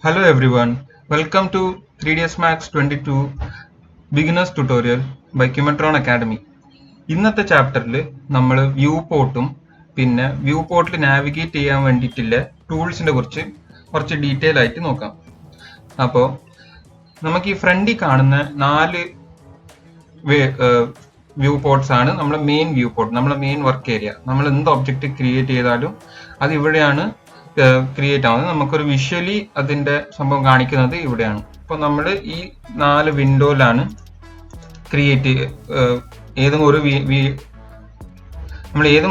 Hello everyone, welcome to 3ds Max 22 Beginners Tutorial by Kimetron Academy. ഇന്നത്തെ ചാപ്റ്ററിൽ നമ്മൾ view പോർട്ടും പിന്നെ വ്യൂ പോർട്ടിൽ നാവിഗേറ്റ് ചെയ്യാൻ വേണ്ടിയിട്ടുള്ള ടൂൾസിനെ കുറച്ച് ഡീറ്റെയിൽ ആയിട്ട് നോക്കാം. അപ്പോൾ നമുക്ക് ഈ ഫ്രണ്ടിൽ കാണുന്ന 4 വ്യൂ പോർട്ട്സ് ആണ് നമ്മുടെ മെയിൻ വ്യൂ പോർട്ട്, നമ്മുടെ മെയിൻ വർക്ക് ഏരിയ. നമ്മൾ എന്ത് ഒബ്ജക്റ്റ് ക്രിയേറ്റ് ചെയ്താലും അത് ഇവിടെയാണ് ക്രിയേറ്റ് ആവുന്നത്. നമുക്കൊരു വിഷ്വലി അതിന്റെ സംഭവം കാണിക്കുന്നത് ഇവിടെയാണ്. അപ്പോൾ നമ്മൾ ഈ 4 വിൻഡോയിലാണ് ക്രിയേറ്റ് ഏതെങ്കിലും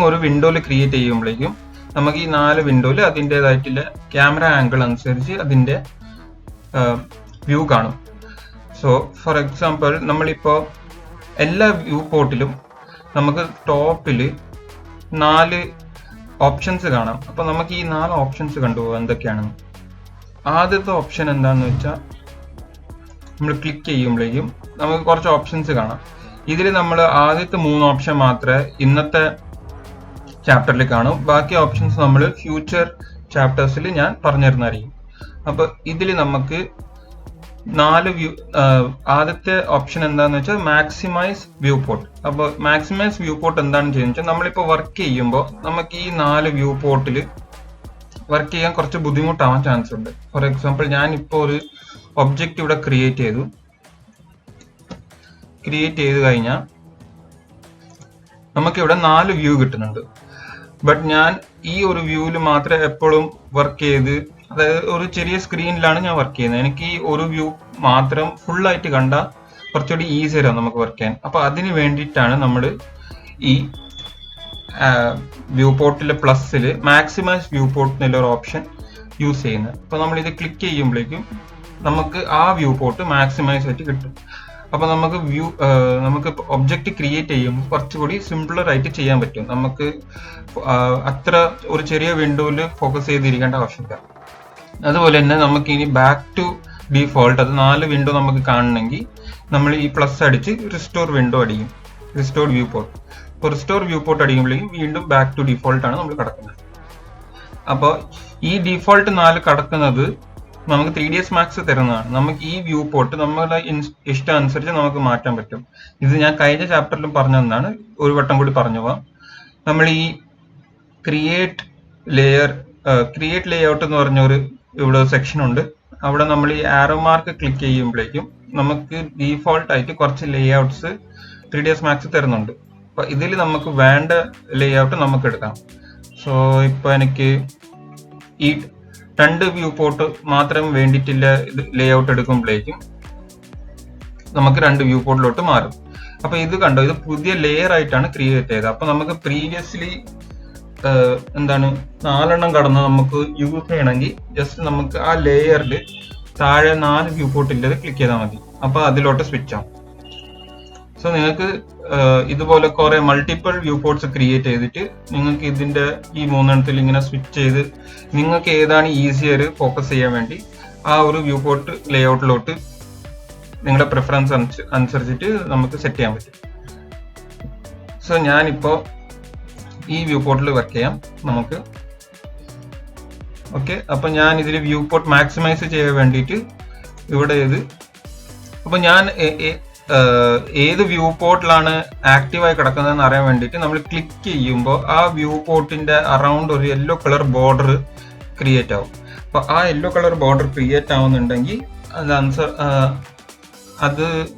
ഒരു വിൻഡോയിൽ ക്രിയേറ്റ് ചെയ്യുമ്പോഴേക്കും നമുക്ക് ഈ 4 വിൻഡോയിൽ അതിൻ്റെതായിട്ടുള്ള ക്യാമറ ആംഗിൾ അനുസരിച്ച് അതിന്റെ വ്യൂ കാണും. സോ ഫോർ എക്സാമ്പിൾ നമ്മളിപ്പോൾ എല്ലാ വ്യൂ പോർട്ടിലും നമുക്ക് ടോപ്പിൽ 4 ഓപ്ഷൻസ് കാണാം. അപ്പൊ നമുക്ക് ഈ 4 ഓപ്ഷൻസ് കണ്ടുപോകാം എന്തൊക്കെയാണെന്ന്. ആദ്യത്തെ ഓപ്ഷൻ എന്താണെന്ന് വെച്ചാൽ നമ്മൾ ക്ലിക്ക് ചെയ്യുമ്പോഴേക്കും നമുക്ക് കുറച്ച് ഓപ്ഷൻസ് കാണാം. ഇതിൽ നമ്മൾ ആദ്യത്തെ 3 ഓപ്ഷൻ മാത്രമേ ഇന്നത്തെ ചാപ്റ്ററിൽ കാണും. ബാക്കി ഓപ്ഷൻസ് നമ്മൾ ഫ്യൂച്ചർ ചാപ്റ്റേഴ്സിൽ ഞാൻ പറഞ്ഞു തരുന്നതായിരിക്കും. അപ്പൊ ഇതിൽ നമുക്ക് 4 വ്യൂ, ആദ്യത്തെ ഓപ്ഷൻ എന്താണെന്ന് വെച്ചാൽ മാക്സിമൈസ് വ്യൂ പോർട്ട്. അപ്പോൾ മാക്സിമൈസ് വ്യൂ പോർട്ട് എന്താണെന്ന് ചെയ്യുന്നത് വെച്ചാൽ നമ്മളിപ്പോൾ വർക്ക് ചെയ്യുമ്പോൾ നമുക്ക് ഈ 4 വ്യൂ പോർട്ടിൽ വർക്ക് ചെയ്യാൻ കുറച്ച് ബുദ്ധിമുട്ടാവാൻ ചാൻസ് ഉണ്ട്. ഫോർ എക്സാമ്പിൾ ഞാൻ ഇപ്പോൾ ഒരു ഒബ്ജക്റ്റ് ഇവിടെ ക്രിയേറ്റ് ചെയ്ത് കഴിഞ്ഞാൽ നമുക്കിവിടെ 4 വ്യൂ കിട്ടുന്നുണ്ട്. ബട്ട് ഞാൻ ഈ ഒരു വ്യൂവിൽ മാത്രമേ എപ്പോഴും വർക്ക് ചെയ്ത്, അതായത് ഒരു ചെറിയ സ്ക്രീനിലാണ് ഞാൻ വർക്ക് ചെയ്യുന്നത്. എനിക്ക് ഈ ഒരു വ്യൂ മാത്രം ഫുൾ ആയിട്ട് കണ്ടാൽ കുറച്ചുകൂടി ഈസിയാണ് നമുക്ക് വർക്ക് ചെയ്യാൻ. അപ്പൊ അതിന് വേണ്ടിയിട്ടാണ് നമ്മൾ ഈ വ്യൂ പോർട്ടിലെ പ്ലസ്സിൽ മാക്സിമൈസ് വ്യൂ പോർട്ട് എന്നുള്ളൊരു ഓപ്ഷൻ യൂസ് ചെയ്യുന്നത്. അപ്പൊ നമ്മൾ ഇത് ക്ലിക്ക് ചെയ്യുമ്പോഴേക്കും നമുക്ക് ആ വ്യൂ പോർട്ട് മാക്സിമൈസ് ആയിട്ട് കിട്ടും. അപ്പൊ നമുക്ക് ഒബ്ജക്റ്റ് ക്രിയേറ്റ് ചെയ്യുമ്പോൾ കുറച്ചുകൂടി സിംപിളർ ആയിട്ട് ചെയ്യാൻ പറ്റും. നമുക്ക് അത്ര ഒരു ചെറിയ വിൻഡോയിൽ ഫോക്കസ് ചെയ്തിരിക്കേണ്ട ആവശ്യമില്ല. അതുപോലെ തന്നെ നമുക്ക് ഇനി ബാക്ക് ടു ഡിഫോൾട്ട്, അത് 4 വിൻഡോ നമുക്ക് കാണണമെങ്കിൽ നമ്മൾ ഈ പ്ലസ് അടിച്ച് റിസ്റ്റോർ വിൻഡോ അടിക്കും, റിസ്റ്റോർ വ്യൂ പോർട്ട്. അപ്പോൾ റിസ്റ്റോർ വ്യൂ പോർട്ട് അടിക്കുമ്പോഴേക്കും വീണ്ടും ബാക്ക് ടു ഡിഫോൾട്ട് ആണ് നമ്മൾ കിടക്കുന്നത്. അപ്പോൾ ഈ ഡിഫോൾട്ട് 4 കിടക്കുന്നത് നമുക്ക് 3ds Max തരുന്നതാണ്. നമുക്ക് ഈ വ്യൂ പോർട്ട് നമ്മുടെ ഇഷ്ടം അനുസരിച്ച് നമുക്ക് മാറ്റാൻ പറ്റും. ഇത് ഞാൻ കഴിഞ്ഞ ചാപ്റ്ററിലും പറഞ്ഞതാണ്, ഒരു വട്ടം കൂടി പറഞ്ഞു പോവാം. നമ്മൾ ഈ ക്രിയേറ്റ് ലേഔട്ട് എന്ന് പറഞ്ഞൊരു ഇവിടെ സെക്ഷൻ ഉണ്ട്. അവിടെ നമ്മൾ ഈ ആരോ മാർക്ക് ക്ലിക്ക് ചെയ്യുമ്പോഴേക്കും നമുക്ക് ഡീഫോൾട്ട് ആയിട്ട് കുറച്ച് ലേഔട്ട്സ് 3ds Max തരുന്നുണ്ട്. അപ്പൊ ഇതിൽ നമുക്ക് വേണ്ട ലേഔട്ട് നമുക്ക് എടുക്കാം. സോ ഇപ്പൊ എനിക്ക് ഈ 2 വ്യൂ പോർട്ട് മാത്രം വേണ്ടിയിട്ടുള്ള ലേഔട്ട് എടുക്കുമ്പോഴേക്കും നമുക്ക് 2 വ്യൂ പോർട്ടിലോട്ട് മാറും. അപ്പൊ ഇത് കണ്ടോ, ഇത് പുതിയ ലെയർ ആയിട്ടാണ് ക്രിയേറ്റ് ചെയ്തത്. അപ്പൊ നമുക്ക് പ്രീവിയസ്ലി 4 കടന്ന് നമുക്ക് യൂസ് ചെയ്യണമെങ്കിൽ ജസ്റ്റ് നമുക്ക് ആ ലെയറിൽ താഴെ 4 വ്യൂ പോർട്ടില്ലത് ക്ലിക്ക് ചെയ്താൽ മതി. അപ്പൊ അതിലോട്ട് സ്വിച്ച് ആവും. സോ നിങ്ങൾക്ക് ഇതുപോലെ കുറെ മൾട്ടിപ്പിൾ വ്യൂ പോർട്ട്സ് ക്രിയേറ്റ് ചെയ്തിട്ട് നിങ്ങൾക്ക് ഇതിന്റെ ഈ 3 ഇങ്ങനെ സ്വിച്ച് ചെയ്ത് നിങ്ങൾക്ക് ഏതാണ് ഈസിയർ ഫോക്കസ് ചെയ്യാൻ വേണ്ടി ആ ഒരു വ്യൂ പോർട്ട് ലേഔട്ടിലോട്ട് നിങ്ങളുടെ പ്രിഫറൻസ് അനുസരിച്ചിട്ട് നമുക്ക് സെറ്റ് ചെയ്യാൻ പറ്റും. സോ ഞാനിപ്പോ ഈ വ്യൂ പോർട്ടിൽ വർക്ക് ചെയ്യാം നമുക്ക്. ഓക്കെ, അപ്പൊ ഞാൻ ഇതിൽ വ്യൂ പോർട്ട് മാക്സിമൈസ് ചെയ്യാൻ വേണ്ടിയിട്ട് ഇവിടെ അപ്പൊ ഞാൻ ഏത് വ്യൂ പോർട്ടിലാണ് ആക്റ്റീവായി കിടക്കുന്നതെന്ന് അറിയാൻ വേണ്ടിയിട്ട് നമ്മൾ ക്ലിക്ക് ചെയ്യുമ്പോൾ ആ വ്യൂ പോർട്ടിന്റെ അറൗണ്ട് ഒരു യെല്ലോ കളർ ബോർഡർ ക്രിയേറ്റ് ആവും. അപ്പൊ ആ യെല്ലോ കളർ ബോർഡർ ക്രിയേറ്റ് ആവുന്നുണ്ടെങ്കിൽ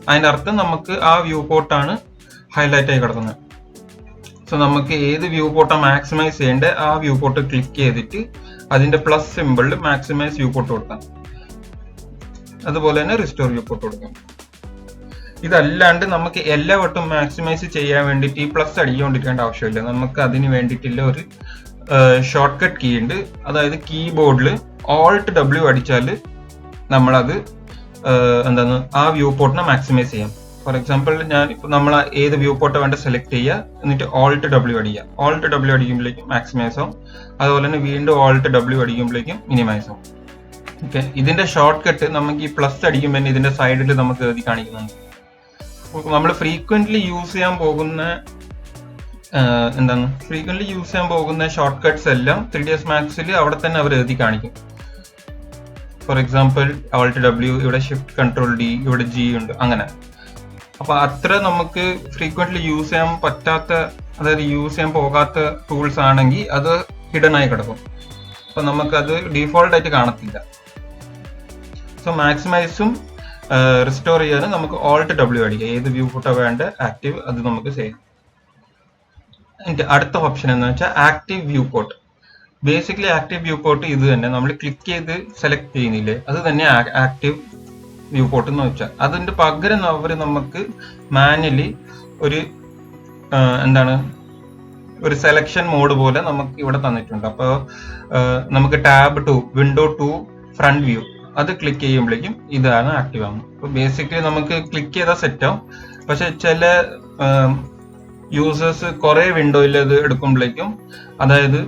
അതിന്റെ അർത്ഥം നമുക്ക് ആ വ്യൂ പോർട്ടാണ് ഹൈലൈറ്റ് ആയി കിടക്കുന്നത്. സോ നമുക്ക് ഏത് വ്യൂ പോർട്ടാണ് മാക്സിമൈസ് ചെയ്യേണ്ടത് ആ വ്യൂ പോർട്ട് ക്ലിക്ക് ചെയ്തിട്ട് അതിന്റെ പ്ലസ് സിമ്പിളിൽ മാക്സിമൈസ് വ്യൂ പോർട്ട് കൊടുക്കാം. അതുപോലെ തന്നെ റിസ്റ്റോർ വ്യൂ പോർട്ട് കൊടുക്കാം. ഇതല്ലാണ്ട് നമുക്ക് എല്ലാ വട്ടം മാക്സിമൈസ് ചെയ്യാൻ വേണ്ടിയിട്ട് ഈ പ്ലസ് അടിച്ചുകൊണ്ടിരിക്കേണ്ട ആവശ്യമില്ല. നമുക്ക് അതിന് വേണ്ടിയിട്ടുള്ള ഒരു ഷോർട്ട് കട്ട് കീ ഉണ്ട്. അതായത് കീബോർഡിൽ Alt W അടിച്ചാൽ നമ്മളത് ആ വ്യൂ പോർട്ടിനെ മാക്സിമൈസ് ചെയ്യാം. ഫോർ എക്സാമ്പിൾ നമ്മൾ ഏത് വ്യൂ പോർട്ട് വേണ്ട സെലക്ട് ചെയ്യുക, എന്നിട്ട് Alt W അടിക്കുക. Alt W അടിക്കുമ്പോഴേക്കും മാക്സിമൈസ് ആവും. അതുപോലെ തന്നെ വീണ്ടും Alt W അടിക്കുമ്പോഴേക്കും മിനിമൈസ് ആവും. ഓക്കെ, ഇതിന്റെ ഷോർട്ട് കട്ട് നമുക്ക് ഈ പ്ലസ് അടിക്കുമ്പോൾ ഇതിന്റെ സൈഡിൽ നമുക്ക് എഴുതി കാണിക്കുന്നുണ്ട്. നമ്മൾ ഫ്രീക്വന്റ്ലി യൂസ് ചെയ്യാൻ പോകുന്ന ഷോർട്ട് കട്ട്സ് എല്ലാം 3ds Maxൽ അവിടെ തന്നെ അവർ എഴുതി കാണിക്കും. ഫോർ എക്സാമ്പിൾ Alt W, ഇവിടെ ഷിഫ്റ്റ് കൺട്രോൾ D, ഇവിടെ G ഉണ്ട്, അങ്ങനെ. അപ്പൊ അത്ര നമുക്ക് ഫ്രീക്വന്റ്ലി യൂസ് ചെയ്യാൻ പറ്റാത്ത, അതായത് യൂസ് ചെയ്യാൻ പോകാത്ത ടൂൾസ് ആണെങ്കിൽ അത് ഹിഡൻ ആയി കിടക്കും. അപ്പൊ നമുക്കത് ഡീഫോൾട്ട് ആയിട്ട് കാണത്തില്ല. സോ മാക്സിമൈസും റിസ്റ്റോർ ചെയ്യാനും നമുക്ക് Alt W അടിക്കാം. ഏത് വ്യൂ ഫോട്ടോ വേണ്ട ആക്റ്റീവ് അത് നമുക്ക് ചെയ്യാം. അടുത്ത ഓപ്ഷൻ എന്ന് വെച്ചാൽ active view port. Basically active view port ഇത് തന്നെ, നമ്മൾ ക്ലിക്ക് ചെയ്ത് സെലക്ട് ചെയ്യുന്നില്ലേ, അത് തന്നെ ആക്റ്റീവ് വ്യൂ പോർട്ട് എന്ന് വെച്ചാൽ. അതിന്റെ പകരം അവർ നമുക്ക് മാനുവലി ഒരു ഒരു സെലക്ഷൻ മോഡ് പോലെ നമുക്ക് ഇവിടെ തന്നിട്ടുണ്ട്. അപ്പോൾ നമുക്ക് ടാബ് 2, വിൻഡോ 2 ഫ്രണ്ട് വ്യൂ അത് ക്ലിക്ക് ചെയ്യുമ്പോഴേക്കും ഇതാണ് ആക്റ്റീവ് ആവുന്നത്. അപ്പോൾ ബേസിക്കലി നമുക്ക് ക്ലിക്ക് ചെയ്താൽ സെറ്റ് ആവും. പക്ഷെ ചില യൂസേഴ്സ് കുറെ വിൻഡോയിൽ അത് എടുക്കുമ്പോഴേക്കും, അതായത്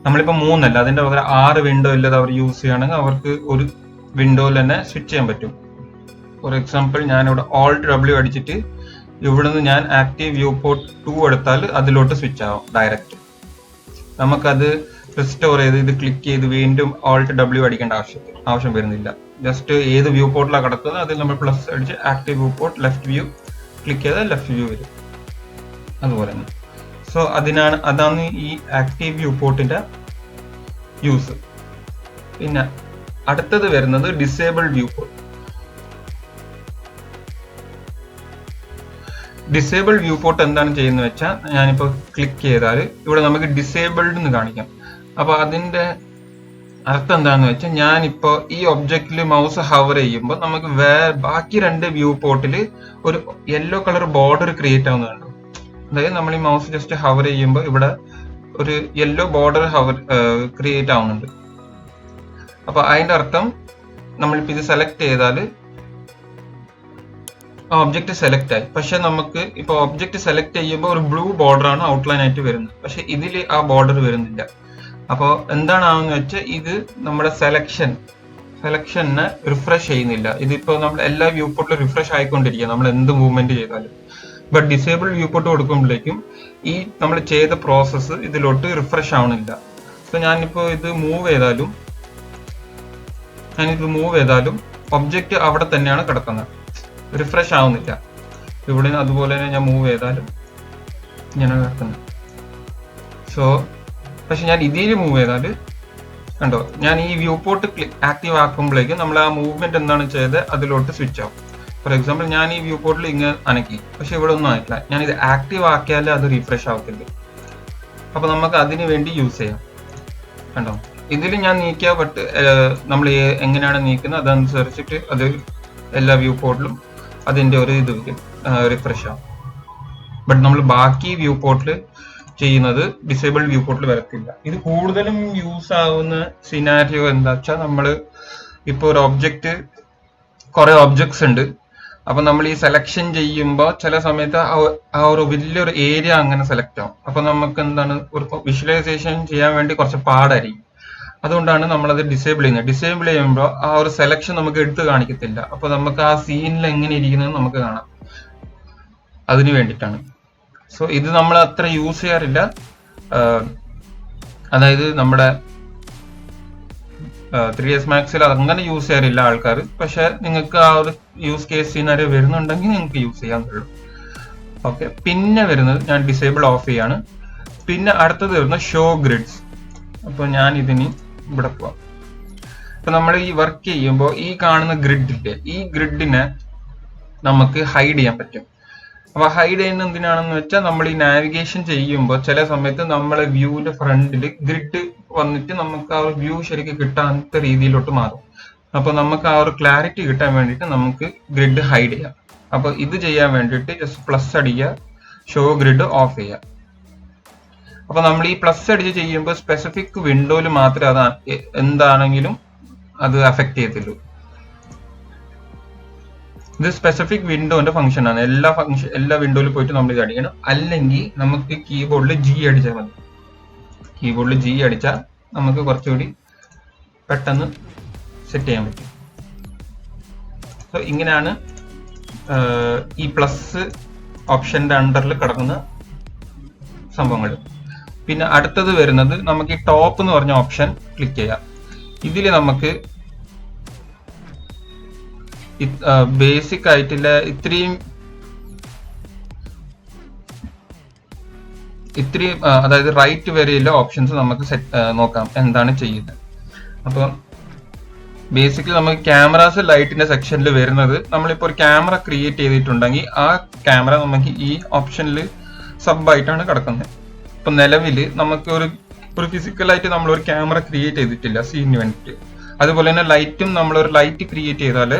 നമ്മളിപ്പോൾ 3 അല്ല അതിന്റെ പകരം 6 വിൻഡോയിൽ അത് അവർ യൂസ് ചെയ്യുകയാണെങ്കിൽ അവർക്ക് ഒരു വിൻഡോയിൽ തന്നെ സ്വിച്ച് ചെയ്യാൻ പറ്റും. ഫോർ എക്സാമ്പിൾ ഞാനിവിടെ Alt W അടിച്ചിട്ട് ഇവിടുന്ന് ഞാൻ ആക്റ്റീവ് വ്യൂ പോർട്ട് 2 എടുത്താൽ അതിലോട്ട് സ്വിച്ച് ആവും ഡയറക്റ്റ്. നമുക്കത് റിസ്റ്റോർ ചെയ്ത് ഇത് ക്ലിക്ക് ചെയ്ത് വീണ്ടും Alt W അടിക്കേണ്ട ആവശ്യം വരുന്നില്ല. ജസ്റ്റ് ഏത് വ്യൂ പോർട്ടിലാണ് കിടക്കുന്നത് അതിൽ നമ്മൾ പ്ലസ് അടിച്ച് active view port left view click ചെയ്താൽ ലെഫ്റ്റ് വ്യൂ വരും. അതുപോലെ തന്നെ. സോ അതാണ് ഈ ആക്റ്റീവ് വ്യൂ പോർട്ടിന്റെ യൂസ്. പിന്നെ അടുത്തത് വരുന്നത് disable view port. Disable view port എന്താണ് ചെയ്യുന്നത് വെച്ചാൽ, ഞാനിപ്പോൾ ക്ലിക്ക് ചെയ്താൽ ഇവിടെ നമുക്ക് ഡിസേബിൾഡ് എന്ന് കാണിക്കാം. അപ്പൊ അതിന്റെ അർത്ഥം എന്താണെന്ന് വെച്ചാൽ, ഞാനിപ്പോ ഈ ഒബ്ജക്റ്റിൽ മൗസ് ഹവർ ചെയ്യുമ്പോൾ നമുക്ക് ബാക്കി 2 വ്യൂ പോർട്ടിൽ ഒരു യെല്ലോ കളർ ബോർഡർ ക്രിയേറ്റ് ആവുന്നുണ്ട്. അതായത് നമ്മൾ ഈ മൗസ് ജസ്റ്റ് ഹവർ ചെയ്യുമ്പോൾ ഇവിടെ ഒരു യെല്ലോ ബോർഡർ ക്രിയേറ്റ് ആവുന്നുണ്ട്. അപ്പൊ അതിന്റെ അർത്ഥം നമ്മളിപ്പോ ഇത് സെലക്ട് ചെയ്താൽ ഒബ്ജക്റ്റ് സെലക്ട് ആയി. പക്ഷെ നമുക്ക് ഇപ്പൊ ഒബ്ജക്റ്റ് സെലക്ട് ചെയ്യുമ്പോൾ ഒരു ബ്ലൂ ബോർഡർ ആണ് ഔട്ട്ലൈൻ ആയിട്ട് വരുന്നത്. പക്ഷെ ഇതിൽ ആ ബോർഡർ വരുന്നില്ല. അപ്പോൾ എന്താണെന്ന് വെച്ചാൽ ഇത് നമ്മുടെ സെലക്ഷനെ റിഫ്രഷ് ചെയ്യുന്നില്ല. ഇതിപ്പോ നമ്മൾ എല്ലാ വ്യൂ പോർട്ടിലും റിഫ്രഷ് ആയിക്കൊണ്ടിരിക്കുക നമ്മൾ എന്ത് മൂവ്മെന്റ് ചെയ്താലും. ബട്ട് ഡിസേബിൾ വ്യൂ പോർട്ട് കൊടുക്കുമ്പോഴേക്കും ഈ നമ്മൾ ചെയ്ത പ്രോസസ്സ് ഇതിലോട്ട് റിഫ്രഷ് ആവണില്ല. സോ ഞാനിപ്പോ ഇത് മൂവ് ചെയ്താലും ഒബ്ജക്റ്റ് അവിടെ തന്നെയാണ് കിടക്കുന്നത്, റിഫ്രഷ് ആവുന്നില്ല. ഇവിടെ അതുപോലെ തന്നെ ഞാൻ മൂവ് ചെയ്താലും ഇങ്ങനെ കിടക്കുന്നത്. സോ പക്ഷെ ഞാൻ ഇതിൽ മൂവ് ചെയ്താൽ കണ്ടോ, ഞാൻ ഈ വ്യൂ പോർട്ട് ആക്റ്റീവ് ആക്കുമ്പോഴേക്കും നമ്മൾ ആ മൂവ്മെന്റ് എന്താണ് ചെയ്തത് അതിലോട്ട് സ്വിച്ച് ആവും. ഫോർ എക്സാമ്പിൾ ഞാൻ ഈ വ്യൂ പോർട്ടിൽ ഇങ്ങനെ അനക്കി, പക്ഷെ ഇവിടെ ഒന്നും ആയിട്ടില്ല. ഞാൻ ഇത് ആക്റ്റീവ് ആക്കിയാലേ അത് റീഫ്രഷ് ആവത്തില്ല. അപ്പൊ നമുക്ക് അതിന് വേണ്ടി യൂസ് ചെയ്യാം. കണ്ടോ, ഇതിൽ ഞാൻ നീക്കിയ ബട്ട് നമ്മൾ എങ്ങനെയാണ് നീക്കുന്നത് അതനുസരിച്ചിട്ട് അത് എല്ലാ വ്യൂ പോർട്ടിലും അതിന്റെ ഒരു ഇത് റിഫ്രഷ് ആവും. ബട്ട് നമ്മൾ ബാക്കി വ്യൂ പോർട്ടിൽ ചെയ്യുന്നത് ഡിസേബിൾ വ്യൂ പോർട്ടിൽ വരത്തില്ല. ഇത് കൂടുതലും യൂസ് ആവുന്ന സിനാരിയോ എന്താ വെച്ചാൽ, നമ്മൾ ഇപ്പോൾ ഒരു കുറെ ഒബ്ജക്ട്സ് ഉണ്ട്. അപ്പൊ നമ്മൾ ഈ സെലക്ഷൻ ചെയ്യുമ്പോൾ ചില സമയത്ത് ആ ഒരു വലിയൊരു ഏരിയ അങ്ങനെ സെലക്ട് ആവും. അപ്പൊ നമുക്ക് ഒരു വിഷ്വലൈസേഷൻ ചെയ്യാൻ വേണ്ടി കുറച്ച് പാടായിരിക്കും. അതുകൊണ്ടാണ് നമ്മളത് ഡിസേബിൾ ചെയ്യുന്നത്. ഡിസേബിൾ ചെയ്യുമ്പോൾ ആ ഒരു സെലക്ഷൻ നമുക്ക് എടുത്ത് കാണിക്കത്തില്ല. അപ്പൊ നമുക്ക് ആ സീനിൽ എങ്ങനെ ഇരിക്കുന്നത് നമുക്ക് കാണാം. അതിന് വേണ്ടിയിട്ടാണ്. സോ ഇത് നമ്മൾ അത്ര യൂസ് ചെയ്യാറില്ല. അതായത് നമ്മുടെ 3ds Maxൽ അങ്ങനെ യൂസ് ചെയ്യാറില്ല ആൾക്കാർ. പക്ഷെ നിങ്ങൾക്ക് ആ ഒരു യൂസ് കേസ് സിനാരിയോ വരുന്നുണ്ടെങ്കിൽ നിങ്ങൾക്ക് യൂസ് ചെയ്യാന്നുള്ളൂ. ഓക്കെ, പിന്നെ വരുന്നത് ഞാൻ ഡിസേബിൾ ഓഫ് ചെയ്യാണ്. പിന്നെ അടുത്തത് വരുന്നത് ഷോ ഗ്രിഡ്സ്. അപ്പൊ ഞാൻ ഇതിന് ഇവിടെ പോവാം. അപ്പൊ നമ്മൾ ഈ വർക്ക് ചെയ്യുമ്പോൾ ഈ കാണുന്ന ഗ്രിഡില്ലേ, ഈ ഗ്രിഡിനെ നമുക്ക് ഹൈഡ് ചെയ്യാൻ പറ്റും. അപ്പൊ ഹൈഡ് ചെയ്യുന്ന എന്തിനാണെന്ന് വെച്ചാൽ, നമ്മൾ ഈ നാവിഗേഷൻ ചെയ്യുമ്പോൾ ചില സമയത്ത് നമ്മളെ വ്യൂവിന്റെ ഫ്രണ്ടിൽ ഗ്രിഡ് വന്നിട്ട് നമുക്ക് ആ ഒരു വ്യൂ ശരിക്കും കിട്ടാത്ത രീതിയിലോട്ട് മാറും. അപ്പൊ നമുക്ക് ആ ഒരു ക്ലാരിറ്റി കിട്ടാൻ വേണ്ടിയിട്ട് നമുക്ക് ഗ്രിഡ് ഹൈഡ് ചെയ്യാം. അപ്പൊ ഇത് ചെയ്യാൻ വേണ്ടിയിട്ട് ജസ്റ്റ് പ്ലസ് അടിക്കുക, ഷോ ഗ്രിഡ് ഓഫ് ചെയ്യുക. അപ്പൊ നമ്മൾ ഈ പ്ലസ് അടിച്ച് ചെയ്യുമ്പോൾ സ്പെസിഫിക് വിൻഡോയിൽ മാത്രമേ അത് എന്താണെങ്കിലും അത് അഫക്ട് ചെയ്യത്തുള്ളൂ. ഇത് സ്പെസിഫിക് വിൻഡോന്റെ ഫംഗ്ഷൻ ആണ്. എല്ലാ വിൻഡോയിൽ പോയിട്ട് നമ്മൾ ഇത് അടിക്കണം. അല്ലെങ്കിൽ നമുക്ക് കീബോർഡിൽ G അടിച്ചാൽ മതി. കീബോർഡിൽ G അടിച്ചാൽ നമുക്ക് കുറച്ചുകൂടി പെട്ടെന്ന് സെറ്റ് ചെയ്യാൻ പറ്റും. സോ ഇങ്ങനെയാണ് ഈ പ്ലസ് ഓപ്ഷന്റെ അണ്ടറിൽ കിടക്കുന്ന സംഭവങ്ങൾ. പിന്നെ അടുത്തത് വരുന്നത്, നമുക്ക് ഈ ടോപ്പ് എന്ന് പറഞ്ഞ ഓപ്ഷൻ ക്ലിക്ക് ചെയ്യാം. ഇതിൽ നമുക്ക് ബേസിക് ആയിട്ടുള്ള ഇത്രയും അതായത് റൈറ്റ് വരെയുള്ള ഓപ്ഷൻസ് നമുക്ക് നോക്കാം എന്താണ് ചെയ്യുന്നത്. അപ്പോൾ ബേസിക്കലി നമുക്ക് ക്യാമറാസ് ലൈറ്റിന്റെ സെക്ഷനിൽ വരുന്നത്, നമ്മളിപ്പോൾ ഒരു ക്യാമറ ക്രിയേറ്റ് ചെയ്തിട്ടുണ്ടെങ്കിൽ ആ ക്യാമറ നമുക്ക് ഈ ഓപ്ഷനിൽ സബ് ആയിട്ടാണ് കിടക്കുന്നത്. ഇപ്പൊ നിലവിൽ നമുക്ക് ഒരു ഫിസിക്കലായിട്ട് നമ്മൾ ഒരു ക്യാമറ ക്രിയേറ്റ് ചെയ്തിട്ടില്ല സീനിന് വേണ്ടിയിട്ട്. അതുപോലെ തന്നെ ലൈറ്റും നമ്മളൊരു ലൈറ്റ് ക്രിയേറ്റ് ചെയ്താൽ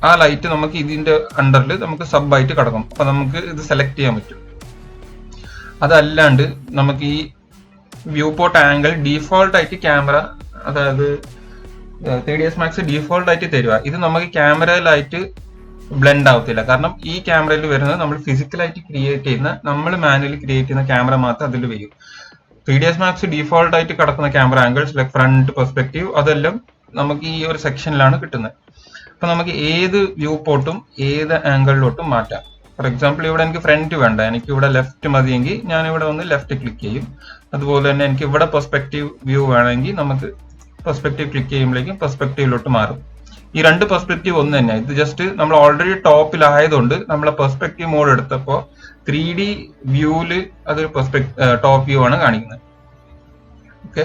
ആ ലൈറ്റ് നമുക്ക് ഇതിന്റെ അണ്ടറിൽ നമുക്ക് സബ് ആയിട്ട് കിടക്കും. അപ്പൊ നമുക്ക് ഇത് സെലക്ട് ചെയ്യാൻ പറ്റും. അതല്ലാണ്ട് നമുക്ക് ഈ വ്യൂ പോർട്ട് ആംഗിൾ ഡീഫോൾട്ട് ആയിട്ട് ക്യാമറ, അതായത് 3ds Max ഡീഫോൾട്ട് ആയിട്ട് തരിക. ഇത് നമുക്ക് ക്യാമറയിലായിട്ട് ബ്ലെൻഡ് ആവത്തില്ല. കാരണം ഈ ക്യാമറയിൽ വരുന്നത് നമ്മൾ ഫിസിക്കലായിട്ട് ക്രിയേറ്റ് ചെയ്യുന്ന, നമ്മൾ മാനുവലി ക്രിയേറ്റ് ചെയ്യുന്ന ക്യാമറ മാത്രം അതിൽ വരും. 3ds Max ഡീഫോൾട്ട് ആയിട്ട് കിടക്കുന്ന camera angles like front perspective അതെല്ലാം നമുക്ക് ഈ ഒരു സെക്ഷനിലാണ് കിട്ടുന്നത്. അപ്പൊ നമുക്ക് ഏത് വ്യൂ പോർട്ടും ഏത് ആംഗിളിലോട്ടും മാറ്റാം. ഫോർ എക്സാമ്പിൾ ഇവിടെ എനിക്ക് ഫ്രണ്ട് വേണ്ട, എനിക്ക് ഇവിടെ ലെഫ്റ്റ് മതിയെങ്കിൽ ഞാൻ ഇവിടെ ഒന്ന് ലെഫ്റ്റ് ക്ലിക്ക് ചെയ്യും. അതുപോലെ തന്നെ എനിക്ക് ഇവിടെ പെർസ്പെക്റ്റീവ് വ്യൂ വേണമെങ്കിൽ നമുക്ക് പെർസ്പെക്റ്റീവ് ക്ലിക്ക് ചെയ്യുമ്പോഴേക്കും പെർസ്പെക്റ്റീവിലോട്ട് മാറും. ഈ രണ്ട് പെർസ്പെക്റ്റീവ് ഒന്ന് തന്നെ. ഇത് ജസ്റ്റ് നമ്മൾ ഓൾറെഡി ടോപ്പിലായതുകൊണ്ട് നമ്മളെ പെർസ്പെക്റ്റീവ് മോഡ് എടുത്തപ്പോൾ 3D വ്യൂവില് അതൊരു ടോപ്പ് വ്യൂ ആണ് കാണിക്കുന്നത്. ഓക്കെ,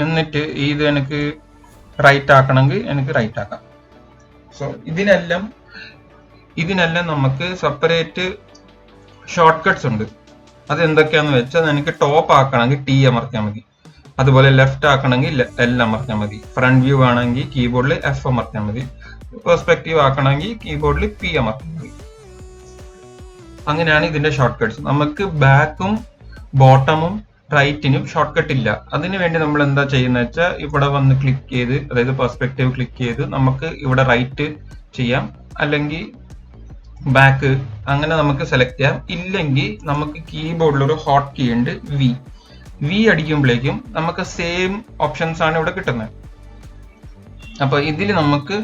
എന്നിട്ട് ഇത് എനിക്ക് റൈറ്റ് ആക്കണമെങ്കിൽ എനിക്ക് റൈറ്റ് ആക്കാം. സോ ഇതിനെല്ലാം നമുക്ക് സെപ്പറേറ്റ് ഷോർട്ട് കട്ട്സ് ഉണ്ട്. അത് എന്തൊക്കെയാന്ന് വെച്ചാൽ എനിക്ക് ടോപ്പ് ആക്കണമെങ്കിൽ T അമർത്തിയാൽ മതി. അതുപോലെ ലെഫ്റ്റ് ആക്കണമെങ്കിൽ L അമർത്തിയാൽ മതി. ഫ്രണ്ട് വ്യൂ ആണെങ്കിൽ കീബോർഡിൽ F അമർത്തിയാൽ മതി. പെർസ്പെക്റ്റീവ് ആക്കണമെങ്കിൽ കീബോർഡിൽ P അമർത്തിയാൽ മതി. അങ്ങനെയാണ് ഇതിന്റെ ഷോർട്ട് കട്ട്സ്. നമുക്ക് ബാക്കും ബോട്ടമും റൈറ്റിനും ഷോർട്ട് കട്ട് ഇല്ല. അതിനു വേണ്ടി നമ്മൾ എന്താ ചെയ്യുന്നത് വെച്ചാൽ ഇവിടെ വന്ന് ക്ലിക്ക് ചെയ്ത്, അതായത് പെർസ്പെക്റ്റീവ് ക്ലിക്ക് ചെയ്ത് നമുക്ക് ഇവിടെ റൈറ്റ് ചെയ്യാം, അല്ലെങ്കിൽ ബാക്ക്, അങ്ങനെ നമുക്ക് സെലക്ട് ചെയ്യാം. ഇല്ലെങ്കിൽ നമുക്ക് കീബോർഡിൽ ഒരു ഹോട്ട് കീ ഉണ്ട്, വി അടിക്കുമ്പോഴേക്കും നമുക്ക് സെയിം ഓപ്ഷൻസ് ആണ് ഇവിടെ കിട്ടുന്നത്. അപ്പൊ ഇതിൽ നമുക്ക്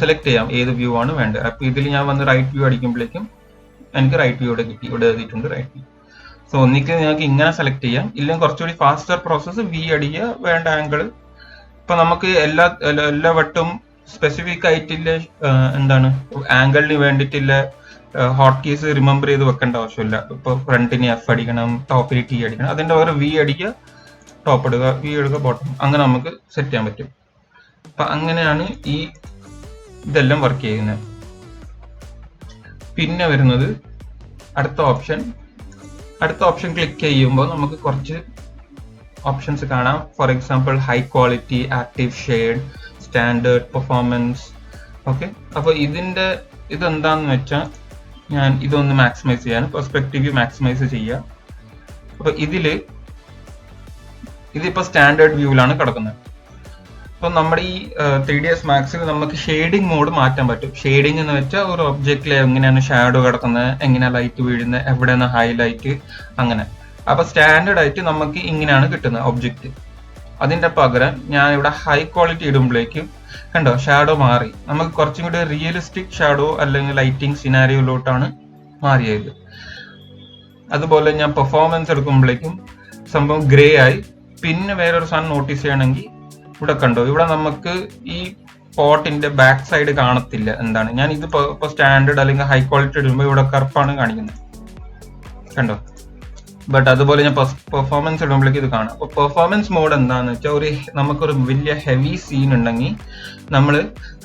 സെലക്ട് ചെയ്യാം ഏത് വ്യൂ ആണ് വേണ്ടത്. അപ്പൊ ഇതിൽ ഞാൻ വന്ന് റൈറ്റ് വ്യൂ അടിക്കുമ്പോഴേക്കും എനിക്ക് റൈറ്റ് വ്യൂ ഇവിടെ കിട്ടി. ഇവിടെ എഴുതിയിട്ടുണ്ട് റൈറ്റ് വ്യൂ. സോ ഒന്നിക്ക് നിങ്ങൾക്ക് ഇങ്ങനെ സെലക്ട് ചെയ്യാം, ഇല്ലെങ്കിൽ കുറച്ചുകൂടി ഫാസ്റ്റർ പ്രോസസ്സ് വി അടിക്കുക, വേണ്ട ആംഗിൾ. ഇപ്പൊ നമുക്ക് എല്ലാ വട്ടം സ്പെസിഫിക് ആയിട്ടില്ല എന്താണ് ആംഗിളിന് വേണ്ടിയിട്ടില്ല ഹോട്ട് കീസ് റിമെമ്പർ ചെയ്ത് വെക്കേണ്ട ആവശ്യമില്ല. ഇപ്പൊ ഫ്രണ്ടിന് F അടിക്കണം, ടോപ്പിന് T അടിക്കണം, അതിന്റെ പകരം വി അടിക്കുക, ടോപ്പ് എടുക്കുക, വി എടുക്കുക, ബോട്ടം, അങ്ങനെ നമുക്ക് സെറ്റ് ചെയ്യാൻ പറ്റും. അപ്പൊ അങ്ങനെയാണ് ഈ ഇതെല്ലാം വർക്ക് ചെയ്യുന്നത്. പിന്നെ വരുന്നത് അടുത്ത ഓപ്ഷൻ ക്ലിക്ക് ചെയ്യുമ്പോൾ നമുക്ക് കുറച്ച് ഓപ്ഷൻസ് കാണാം. For example high quality, active shade, standard, performance. Okay, അപ്പൊ ഇതെന്താന്ന് വെച്ചാൽ ഞാൻ ഇതൊന്ന് മാക്സിമൈസ് ചെയ്യാണ്, പെർസ്പെക്റ്റീവ് മാക്സിമൈസ് ചെയ്യുക. അപ്പൊ ഇതിപ്പോ സ്റ്റാൻഡേർഡ് വ്യൂവിലാണ് കിടക്കുന്നത്. അപ്പൊ നമ്മുടെ ഈ 3ds Maxൽ നമുക്ക് ഷെയ്ഡിങ് മോഡ് മാറ്റാൻ പറ്റും. ഷെയ്ഡിങ് എന്ന് വെച്ചാൽ ഒരു ഒബ്ജക്റ്റിൽ എങ്ങനെയാണ് ഷാഡോ കിടക്കുന്നത്, എങ്ങനെയാണ് ലൈറ്റ് വീഴുന്നത്, എവിടെയാണ് ഹൈലൈറ്റ്, അങ്ങനെ. അപ്പൊ സ്റ്റാൻഡേർഡ് ആയിട്ട് നമുക്ക് ഇങ്ങനെയാണ് കിട്ടുന്നത് ഒബ്ജക്റ്റ്. അതിന്റെ പകരം ഞാൻ ഇവിടെ ഹൈ ക്വാളിറ്റി ഇടുമ്പോഴേക്കും കണ്ടോ ഷാഡോ മാറി, നമുക്ക് കുറച്ചും കൂടി റിയലിസ്റ്റിക് ഷാഡോ അല്ലെങ്കിൽ ലൈറ്റിംഗ് സിനാരിയോയിലോട്ടാണ് മാറിയത്. അതുപോലെ ഞാൻ പെർഫോമൻസ് എടുക്കുമ്പോഴേക്കും സംഭവം ഗ്രേ ആയി. പിന്നെ വേറൊരു സാധനം നോട്ടീസ് ചെയ്യണമെങ്കിൽ ഇവിടെ കണ്ടോ, ഇവിടെ നമുക്ക് ഈ പോട്ടിന്റെ ബാക്ക് സൈഡ് കാണത്തില്ല. എന്താണ് ഞാൻ ഇത് ഇപ്പൊ സ്റ്റാൻഡേർഡ് അല്ലെങ്കിൽ ഹൈ ക്വാളിറ്റി ഇടുമ്പോൾ ഇവിടെ കറുപ്പാണ് കാണിക്കുന്നത്, കണ്ടോ. ബട്ട് അതുപോലെ ഞാൻ പെർഫോമൻസ് ഇടുമ്പോഴേക്ക് ഇത് കാണാം. അപ്പൊ പെർഫോമൻസ് മോഡ് എന്താന്ന് വെച്ചാൽ നമുക്കൊരു വലിയ ഹെവി സീൻ ഉണ്ടെങ്കിൽ നമ്മൾ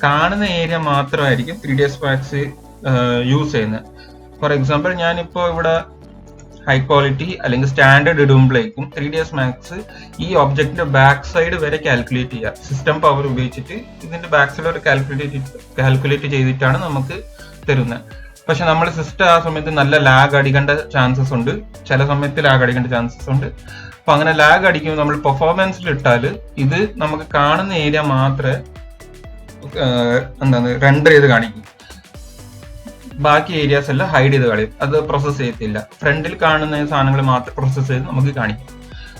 കാണുന്ന ഏരിയ മാത്രമായിരിക്കും 3ds Max യൂസ് ചെയ്യുന്നത്. ഫോർ എക്സാമ്പിൾ ഞാനിപ്പോ ഇവിടെ ഹൈ ക്വാളിറ്റി അല്ലെങ്കിൽ സ്റ്റാൻഡേർഡ് ഇടുമ്പോഴേക്കും 3ds Max ഈ ഒബ്ജക്റ്റിന്റെ ബാക്ക് സൈഡ് വരെ കാൽക്കുലേറ്റ് ചെയ്യുക. സിസ്റ്റം പവർ ഉപയോഗിച്ചിട്ട് ഇതിന്റെ ബാക്ക് സൈഡ് വരെ കാൽക്കുലേറ്റ് ചെയ്തിട്ടാണ് നമുക്ക് തരുന്നത്. പക്ഷെ നമ്മൾ സിസ്റ്റം ആ സമയത്ത് നല്ല ലാഗ് അടിക്കേണ്ട ചാൻസസ് ഉണ്ട്, ചില സമയത്ത് ലാഗ് അടിക്കേണ്ട ചാൻസസ് ഉണ്ട്. അപ്പൊ അങ്ങനെ ലാഗ് അടിക്കുമ്പോൾ നമ്മൾ പെർഫോമൻസിൽ ഇട്ടാൽ ഇത് നമുക്ക് കാണുന്ന ഏരിയ മാത്രമേ റെൻഡർ ചെയ്ത് കാണിക്കും, ബാക്കി ഏരിയാസ് എല്ലാം ഹൈഡ് ചെയ്ത് കളയും, അത് പ്രോസസ് ചെയ്യത്തില്ല. ഫ്രണ്ടിൽ കാണുന്ന സാധനങ്ങൾ മാത്രം പ്രോസസ് ചെയ്ത് നമുക്ക് കാണിക്കും.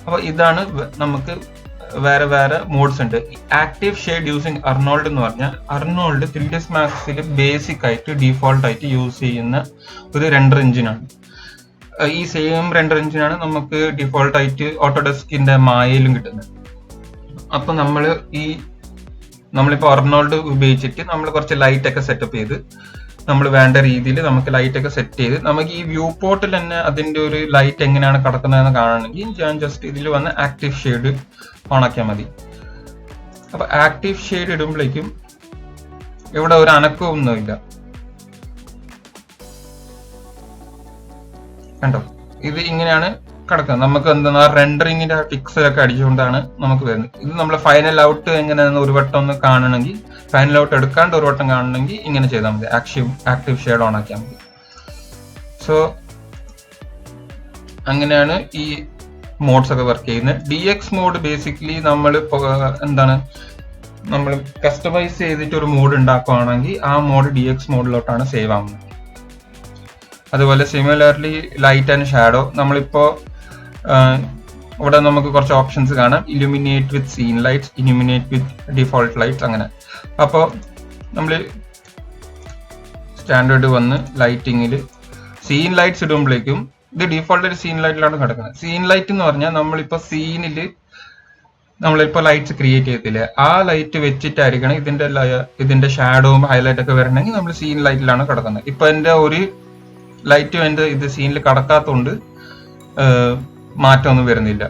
അപ്പൊ ഇതാണ് നമുക്ക് വേറെ മോഡ്സ് ഉണ്ട്. ആക്റ്റീവ് ഷെയ്ഡ് യൂസിങ് അർണോൾഡ് എന്ന് പറഞ്ഞാൽ അർണോൾഡ് 3ds Maxൽ ബേസിക് ആയിട്ട് ഡീഫോൾട്ട് ആയിട്ട് യൂസ് ചെയ്യുന്ന ഒരു റെൻഡർ എഞ്ചിനാണ്. ഈ സെയിം റെൻഡർ എഞ്ചിനാണ് നമുക്ക് ഡീഫോൾട്ട് ആയിട്ട് ഓട്ടോഡെസ്കിന്റെ മായയിലും കിട്ടുന്നത്. അപ്പൊ നമ്മൾ ഈ നമ്മളിപ്പോൾ അർണോൾഡ് ഉപയോഗിച്ചിട്ട് നമ്മൾ കുറച്ച് ലൈറ്റ് ഒക്കെ സെറ്റപ്പ് ചെയ്ത് നമ്മൾ വേണ്ട രീതിയിൽ നമുക്ക് ലൈറ്റ് ഒക്കെ സെറ്റ് ചെയ്ത് നമുക്ക് ഈ വ്യൂ പോർട്ടിൽ തന്നെ അതിന്റെ ഒരു ലൈറ്റ് എങ്ങനെയാണ് കിടക്കുന്നതെന്ന് കാണണമെങ്കിൽ ഞാൻ ജസ്റ്റ് ഇതിൽ വന്ന് ആക്റ്റീവ് ഷെയ്ഡ് ഓൺ ആക്കിയാൽ മതി. അപ്പൊ ആക്റ്റീവ് ഷെയ്ഡ് ഇടുമ്പോഴേക്കും ഇവിടെ ഒരു അനക്കമൊന്നുമില്ല, കണ്ടോ? ഇത് ഇങ്ങനെയാണ് കിടക്കുന്നത്. നമുക്ക് എന്താ റെൻഡറിങ്ങിന്റെ പിക്സലൊക്കെ അടിച്ചുകൊണ്ടാണ് നമുക്ക് വരുന്നത്. ഇത് നമ്മളെ ഫൈനൽ ഔട്ട് എങ്ങനെയാണെന്ന് ഒരു വട്ടം ഒന്ന് കാണണമെങ്കിൽ, ഫൈനൽ ഔട്ട് എടുക്കാണ്ട് ഒരു വട്ടം കാണണമെങ്കിൽ ഇങ്ങനെ ചെയ്താൽ മതി, ആക്റ്റീവ് ഷെയ്ഡ് ഓൺ ആക്കിയാൽ മതി. സോ അങ്ങനെയാണ് ഈ മോഡ്സ് ഒക്കെ വർക്ക് ചെയ്യുന്നത്. DX മോഡ് ബേസിക്കലി നമ്മൾ എന്താണ്, നമ്മൾ കസ്റ്റമൈസ് ചെയ്തിട്ട് ഒരു മോഡ് ഉണ്ടാക്കുകയാണെങ്കിൽ ആ മോഡ് DX മോഡിലോട്ടാണ് സേവ് ആവുന്നത്. അതുപോലെ സിമിലർലി ലൈറ്റ് ആൻഡ് ഷാഡോ, നമ്മളിപ്പോ ഇവിടെ നമുക്ക് കുറച്ച് ഓപ്ഷൻസ് കാണാം. ഇലുമിനേറ്റ് വിത്ത് സീൻ ലൈറ്റ്സ്, ഇലുമിനേറ്റ് വിത്ത് ഡിഫോൾട്ട് ലൈറ്റ്സ്, അങ്ങനെ. അപ്പോൾ നമ്മൾ സ്റ്റാൻഡേർഡ് വന്ന് ലൈറ്റിങ്ങിൽ സീൻ ലൈറ്റ്സ് ഇടുമ്പോഴേക്കും ഇത് ഡിഫോൾട്ട് സീൻ ലൈറ്റിലാണ് കിടക്കുന്നത്. സീൻ ലൈറ്റ് എന്ന് പറഞ്ഞാൽ നമ്മളിപ്പോൾ സീനിൽ നമ്മളിപ്പോൾ ലൈറ്റ്സ് ക്രിയേറ്റ് ചെയ്യത്തില്ലേ, ആ ലൈറ്റ് വെച്ചിട്ടായിരിക്കണം ഇതിന്റെ ഷാഡോവും ഹൈലൈറ്റ് ഒക്കെ വരണമെങ്കിൽ നമ്മൾ സീൻ ലൈറ്റിലാണ് കിടക്കുന്നത്. ഇപ്പൊ എന്റെ ഒരു ലൈറ്റും എന്റെ ഇത് സീനിൽ കടക്കാത്തതുകൊണ്ട് മാറ്റമൊന്നും വരുന്നില്ല.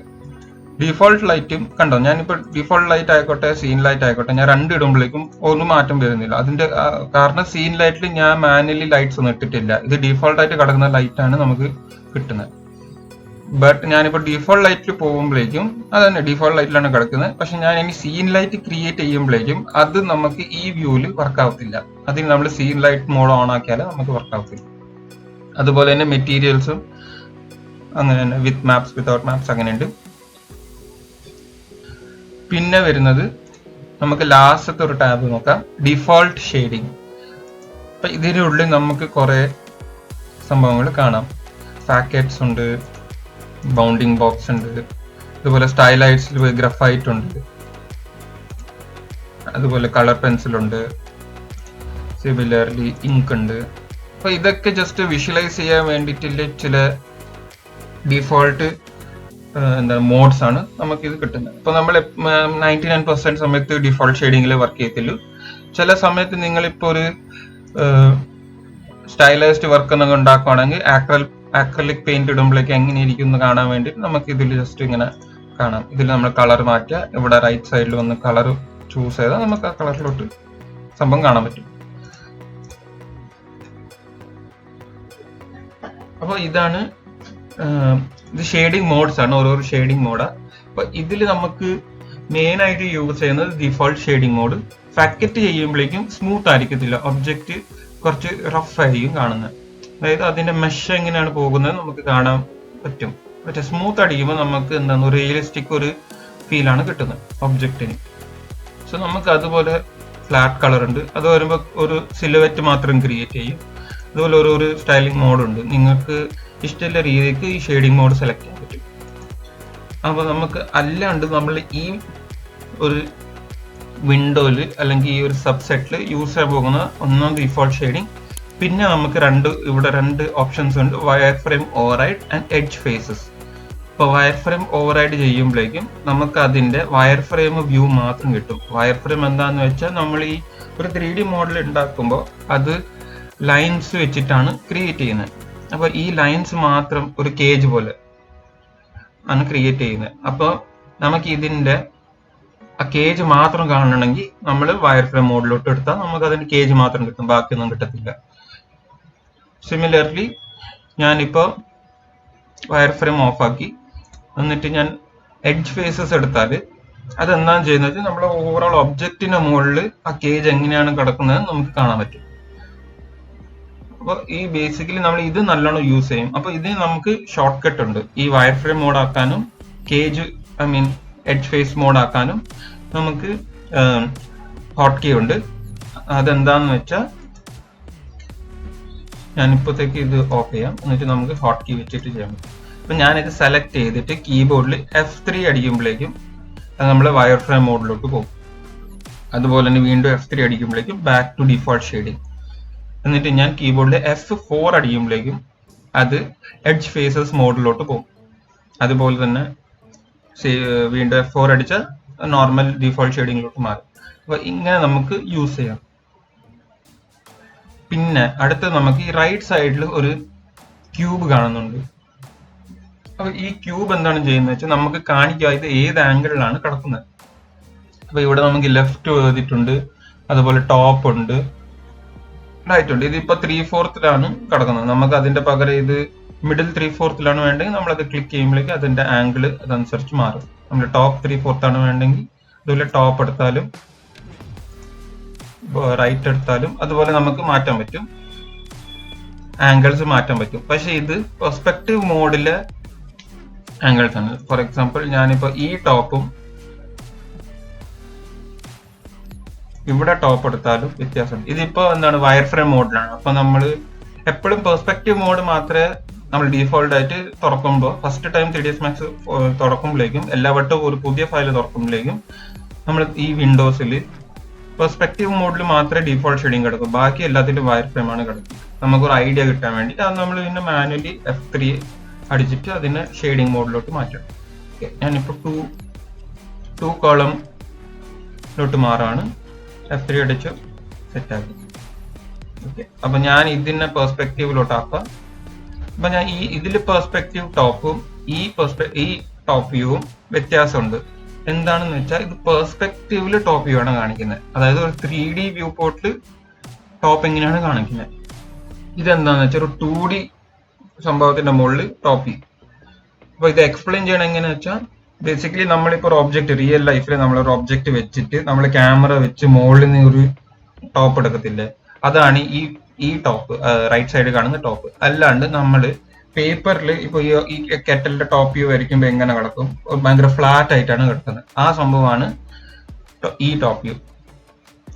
ഡിഫോൾട്ട് ലൈറ്റും കണ്ടോ, ഞാനിപ്പോൾ ഡിഫോൾട്ട് ലൈറ്റ് ആയിക്കോട്ടെ സീൻ ലൈറ്റ് ആയിക്കോട്ടെ, ഞാൻ രണ്ട് ഇടുമ്പോഴേക്കും ഒന്നും മാറ്റം വരുന്നില്ല. അതിന്റെ കാരണം സീൻ ലൈറ്റിൽ ഞാൻ മാനുവലി ലൈറ്റ്സ് ഒന്നും ഇട്ടിട്ടില്ല. ഇത് ഡിഫോൾട്ട് ആയിട്ട് കിടക്കുന്ന ലൈറ്റാണ് നമുക്ക് കിട്ടുന്നത്. ബട്ട് ഞാനിപ്പോൾ ഡിഫോൾട്ട് ലൈറ്റിൽ പോകുമ്പോഴേക്കും അതന്നെ ഡിഫോൾട്ട് ലൈറ്റിലാണ് കിടക്കുന്നത്. പക്ഷെ ഞാൻ ഇനി സീൻ ലൈറ്റ് ക്രിയേറ്റ് ചെയ്യുമ്പോഴേക്കും അത് നമുക്ക് ഈ വ്യൂവിൽ വർക്ക് ആവത്തില്ല. അതിന് നമ്മൾ സീൻ ലൈറ്റ് മോഡ് ഓൺ ആക്കിയാൽ നമുക്ക് വർക്ക് ആവത്തില്ല. അതുപോലെ തന്നെ മെറ്റീരിയൽസും അങ്ങനെ തന്നെ, വിത്ത് മാപ്സ് വിത്തൗട്ട് മാപ്സ് അങ്ങനെയുണ്ട്. പിന്നെ വരുന്നത് നമുക്ക് ലാസ്റ്റത്തെ ഒരു ടാബ് നോക്കാം, ഡിഫോൾട്ട് ഷെയ്ഡിങ്. അപ്പൊ ഇതിനുള്ളിൽ നമുക്ക് കുറെ സംഭവങ്ങൾ കാണാം. പാക്കറ്റ്സ് ഉണ്ട്, ബൗണ്ടിങ് ബോക്സ് ഉണ്ട്, അതുപോലെ സ്റ്റൈലൈറ്റ്സിൽ ഗ്രഫൈറ്റ് ഉണ്ട്, അതുപോലെ കളർ പെൻസിൽ ഉണ്ട്, സിമിലർലി ഇങ്ക് ഉണ്ട്. അപ്പൊ ഇതൊക്കെ ജസ്റ്റ് വിഷ്വലൈസ് ചെയ്യാൻ വേണ്ടിയിട്ടുള്ള ചില ഡിഫോൾട്ട് മോഡ്സ് ആണ് നമുക്ക് ഇത് കിട്ടുന്നത്. ഇപ്പൊ നമ്മൾ 99% സമയത്ത് ഡിഫോൾട്ട് ഷെയ്ഡിങ്ങിൽ വർക്ക് ചെയ്യത്തുള്ളൂ. ചില സമയത്ത് നിങ്ങളിപ്പോ ഒരു സ്റ്റൈലൈസ്ഡ് വർക്ക് എന്നൊക്കെ ഉണ്ടാക്കുകയാണെങ്കിൽ ആക്രലിക് പെയിന്റ് ഇടുമ്പോഴേക്ക് എങ്ങനെ ഇരിക്കും എന്ന് കാണാൻ വേണ്ടി നമുക്ക് ഇതിൽ ജസ്റ്റ് ഇങ്ങനെ കാണാം. ഇതിൽ നമ്മൾ കളർ മാറ്റുക, ഇവിടെ റൈറ്റ് സൈഡിൽ വന്ന് കളർ ചൂസ് ചെയ്താൽ നമുക്ക് ആ കളറിലോട്ട് സംഭവം കാണാൻ പറ്റും. അപ്പോൾ ഇതാണ് ഇത് ഷെയ്ഡിങ് മോഡ്സ് ആണ്, ഓരോ ഷെയ്ഡിങ് മോഡാ. അപ്പൊ ഇതിൽ നമുക്ക് മെയിൻ ആയിട്ട് യൂസ് ചെയ്യുന്നത് ഡിഫോൾട്ട് ഷെയ്ഡിങ് മോഡ്. ഫാക്കറ്റ് ചെയ്യുമ്പോഴേക്കും സ്മൂത്ത് ആയിരിക്കത്തില്ല, ഒബ്ജക്റ്റ് കുറച്ച് റഫ് ആയിരിക്കും കാണുന്നത്. അതായത് അതിന്റെ മെഷ് എങ്ങനെയാണ് പോകുന്നത് നമുക്ക് കാണാൻ പറ്റും. പക്ഷെ സ്മൂത്ത് അടിക്കുമ്പോൾ നമുക്ക് എന്താണ് റിയലിസ്റ്റിക് ഒരു ഫീലാണ് കിട്ടുന്നത് ഒബ്ജക്റ്റിന്. സോ നമുക്ക് അതുപോലെ ഫ്ലാറ്റ് കളർ ഉണ്ട്, അത് വരുമ്പോൾ ഒരു സിലുവറ്റ് മാത്രം ക്രിയേറ്റ് ചെയ്യും. അതുപോലെ ഒരു സ്റ്റൈലിംഗ് മോഡുണ്ട്, നിങ്ങൾക്ക് ഇഷ്ടമുള്ള രീതിക്ക് ഈ ഷെയ്ഡിങ് മോഡ് സെലക്ട് ചെയ്യാൻ പറ്റും. അപ്പൊ നമുക്ക് അല്ലാണ്ട് നമ്മൾ ഈ ഒരു വിൻഡോയിൽ അല്ലെങ്കിൽ ഈ ഒരു സബ്സെറ്റിൽ യൂസ് ചെയ്യാൻ പോകുന്ന ഒന്നാം ഡിഫോൾട്ട് ഷെയ്ഡിങ്. പിന്നെ നമുക്ക് ഇവിടെ രണ്ട് ഓപ്ഷൻസ് ഉണ്ട്, wire frame override and edge faces. ഇപ്പോൾ വയർ ഫ്രെയിം ഓവർറൈഡ് ചെയ്യുമ്പോഴേക്കും നമുക്ക് അതിന്റെ വയർ ഫ്രെയിം വ്യൂ മാത്രം കിട്ടും. വയർ ഫ്രെയിം എന്താന്ന് വെച്ചാൽ നമ്മൾ ഈ ഒരു 3D മോഡൽ ഉണ്ടാക്കുമ്പോൾ അത് ലൈൻസ് വെച്ചിട്ടാണ് ക്രിയേറ്റ് ചെയ്യുന്നത്. അപ്പൊ ഈ ലൈൻസ് മാത്രം ഒരു കേജ് പോലെ ആണ് ക്രിയേറ്റ് ചെയ്യുന്നത്. അപ്പോൾ നമുക്ക് ഇതിന്റെ ആ കേജ് മാത്രം കാണണമെങ്കിൽ നമ്മൾ വയർ ഫ്രെയിം മോഡിലോട്ട് എടുത്താൽ നമുക്ക് അതിന്റെ കേജ് മാത്രം കിട്ടും, ബാക്കിയൊന്നും കിട്ടത്തില്ല. സിമിലർലി ഞാനിപ്പോ വയർ ഫ്രെയിം ഓഫ് ആക്കി എന്നിട്ട് ഞാൻ എഡ്ജ് ഫേസസ് എടുത്താൽ അതെന്താണ് ചെയ്യുന്നത്, നമ്മുടെ ഓവറോൾ ഒബ്ജക്റ്റിന്റെ മുകളിൽ ആ കേജ് എങ്ങനെയാണ് കിടക്കുന്നത് നമുക്ക് കാണാൻ പറ്റും. അപ്പോൾ ഈ ബേസിക്കലി നമ്മൾ ഇത് നല്ലോണം യൂസ് ചെയ്യും. അപ്പൊ ഇതിന് നമുക്ക് ഷോർട്ട് കട്ട് ഉണ്ട്, ഈ വയർ ഫ്രെയിം മോഡ് ആക്കാനും കേജ് എഡ്ജ് ഫേസ് മോഡ് ആക്കാനും നമുക്ക് ഹോട്ട് കീ ഉണ്ട്. അതെന്താന്ന് വെച്ചാൽ ഞാനിപ്പോഴത്തേക്ക് ഇത് ഓഫ് ചെയ്യാം, എന്നിട്ട് നമുക്ക് ഹോട്ട് കീ വെച്ചിട്ട് ചെയ്യാൻ പറ്റും. അപ്പൊ ഞാനിത് സെലക്ട് ചെയ്തിട്ട് കീബോർഡിൽ F3 അടിക്കുമ്പോഴേക്കും അത് നമ്മൾ വയർ ഫ്രെയിം മോഡിലോട്ട് പോകും. അതുപോലെ തന്നെ വീണ്ടും F3 അടിക്കുമ്പോഴേക്കും ബാക്ക് ടു ഡിഫോൾട്ട് ഷെയ്ഡിങ്. എന്നിട്ട് ഞാൻ കീബോർഡിൽ F4 അടിക്കുമ്പോഴേക്കും അത് എഡ്ജ് ഫേസസ് മോഡിലോട്ട് പോകും. അതുപോലെ തന്നെ വീണ്ടും F4 അടിച്ചാൽ നോർമൽ ഡിഫോൾട്ട് ഷെയ്ഡിങ്ങിലോട്ട് മാറും. അപ്പൊ ഇങ്ങനെ നമുക്ക് യൂസ് ചെയ്യാം. പിന്നെ അടുത്ത് നമുക്ക് ഈ റൈറ്റ് സൈഡിൽ ഒരു ക്യൂബ് കാണുന്നുണ്ട്. അപ്പൊ ഈ ക്യൂബ് എന്താണ് ചെയ്യുന്നത് വെച്ചാൽ നമുക്ക് കാണിക്കുക ഇത് ഏത് ആംഗിളിലാണ് കിടക്കുന്നത്. അപ്പൊ ഇവിടെ നമുക്ക് ലെഫ്റ്റ് എഴുതിയിട്ടുണ്ട്, അതുപോലെ ടോപ്പ് ഉണ്ട്, റൈറ്റ് ഉണ്ട്. ഇതിപ്പോ 3/4 കിടക്കുന്നത്. നമുക്ക് അതിന്റെ പകരം ഇത് മിഡിൽ 3/4 വേണ്ടെങ്കിൽ നമ്മളത് ക്ലിക്ക് ചെയ്യുമ്പോഴേക്ക് അതിന്റെ ആംഗിൾ അതനുസരിച്ച് മാറും. നമ്മൾ ടോപ്പ് 3/4 വേണ്ടെങ്കിൽ അതുപോലെ ടോപ്പ് എടുത്താലും റൈറ്റ് എടുത്താലും അതുപോലെ നമുക്ക് മാറ്റാൻ പറ്റും, ആംഗിൾസ് മാറ്റാൻ പറ്റും. പക്ഷെ ഇത് പെർസ്പെക്റ്റീവ് മോഡിലെ ആംഗിൾസ് ആണ്. ഫോർ എക്സാമ്പിൾ ഞാനിപ്പോ ഈ ടോപ്പും ഇവിടെ ടോപ്പ് എടുത്താലും വ്യത്യാസമുണ്ട്. ഇതിപ്പോ എന്താണ് വയർ ഫ്രെയിം മോഡിലാണ്. അപ്പൊ നമ്മൾ എപ്പോഴും പെർസ്പെക്റ്റീവ് മോഡ് മാത്രമേ നമ്മൾ ഡീഫോൾട്ട് ആയിട്ട് തുറക്കുമ്പോൾ ഫസ്റ്റ് ടൈം 3ds Max തുറക്കുമ്പോഴേക്കും എല്ലാ വട്ടവും ഒരു പുതിയ ഫയൽ തുറക്കുമ്പോഴേക്കും നമ്മൾ ഈ വിൻഡോസിൽ പെർസ്പെക്റ്റീവ് മോഡിൽ മാത്രമേ ഡീഫോൾട്ട് ഷെയ്ഡിങ് കിടക്കും, ബാക്കി എല്ലാത്തിലും വയർ ഫ്രെയിം ആണ് കിടക്കും. നമുക്കൊരു ഐഡിയ കിട്ടാൻ വേണ്ടി അത് നമ്മൾ പിന്നെ മാനുവലി F3 അടിച്ചിട്ട് അതിനെ ഷെയ്ഡിങ് മോഡിലോട്ട് മാറ്റാം. ഞാനിപ്പോ 2 കോളംലോട്ട് മാറാണ്, F3 അടിച്ചു സെറ്റ് ആക്കി. ഓക്കെ, അപ്പൊ ഞാൻ ഇതിനെ പെർസ്പെക്റ്റീവിലോട്ട് ആക്കാം. അപ്പൊ ഞാൻ ഇതിൽ പെർസ്പെക്റ്റീവ് ടോപ്പും ഈ ടോപ്പ് വ്യൂവും വ്യത്യാസമുണ്ട്. എന്താണെന്ന് വെച്ചാൽ ഇത് പെർസ്പെക്റ്റീവില് ടോപ്പ് വ്യൂ ആണ് കാണിക്കുന്നത്. അതായത് ഒരു 3D വ്യൂ പോർട്ടിൽ ടോപ്പ് എങ്ങനെയാണ് കാണിക്കുന്നത്. ഇതെന്താന്ന് വെച്ചാൽ ഒരു 2D സംഭവത്തിന്റെ മുകളിൽ ടോപ്പ് വ്യൂ. അപ്പൊ ഇത് എക്സ്പ്ലെയിൻ ചെയ്യണം എങ്ങനെയാ വെച്ചാൽ ബേസിക്കലി നമ്മളിപ്പോ ഒരു ഒബ്ജക്ട് റിയൽ ലൈഫിൽ നമ്മളൊരു ഒബ്ജക്ട് വെച്ചിട്ട് നമ്മൾ ക്യാമറ വെച്ച് മുകളിൽ നിന്ന് ഒരു ടോപ്പ് എടുക്കത്തില്ലേ, അതാണ് ഈ ടോപ്പ് റൈറ്റ് സൈഡ് കാണുന്ന ടോപ്പ്. അല്ലാണ്ട് നമ്മൾ പേപ്പറിൽ ഇപ്പൊ ഈ കെറ്റലിന്റെ ടോപ്പ് വ്യൂ വരയ്ക്കുമ്പോൾ എങ്ങനെ കിടക്കും, ഭയങ്കര ഫ്ലാറ്റ് ആയിട്ടാണ് കിടക്കുന്നത്. ആ സംഭവമാണ് ഈ ടോപ്പ് വ്യൂ.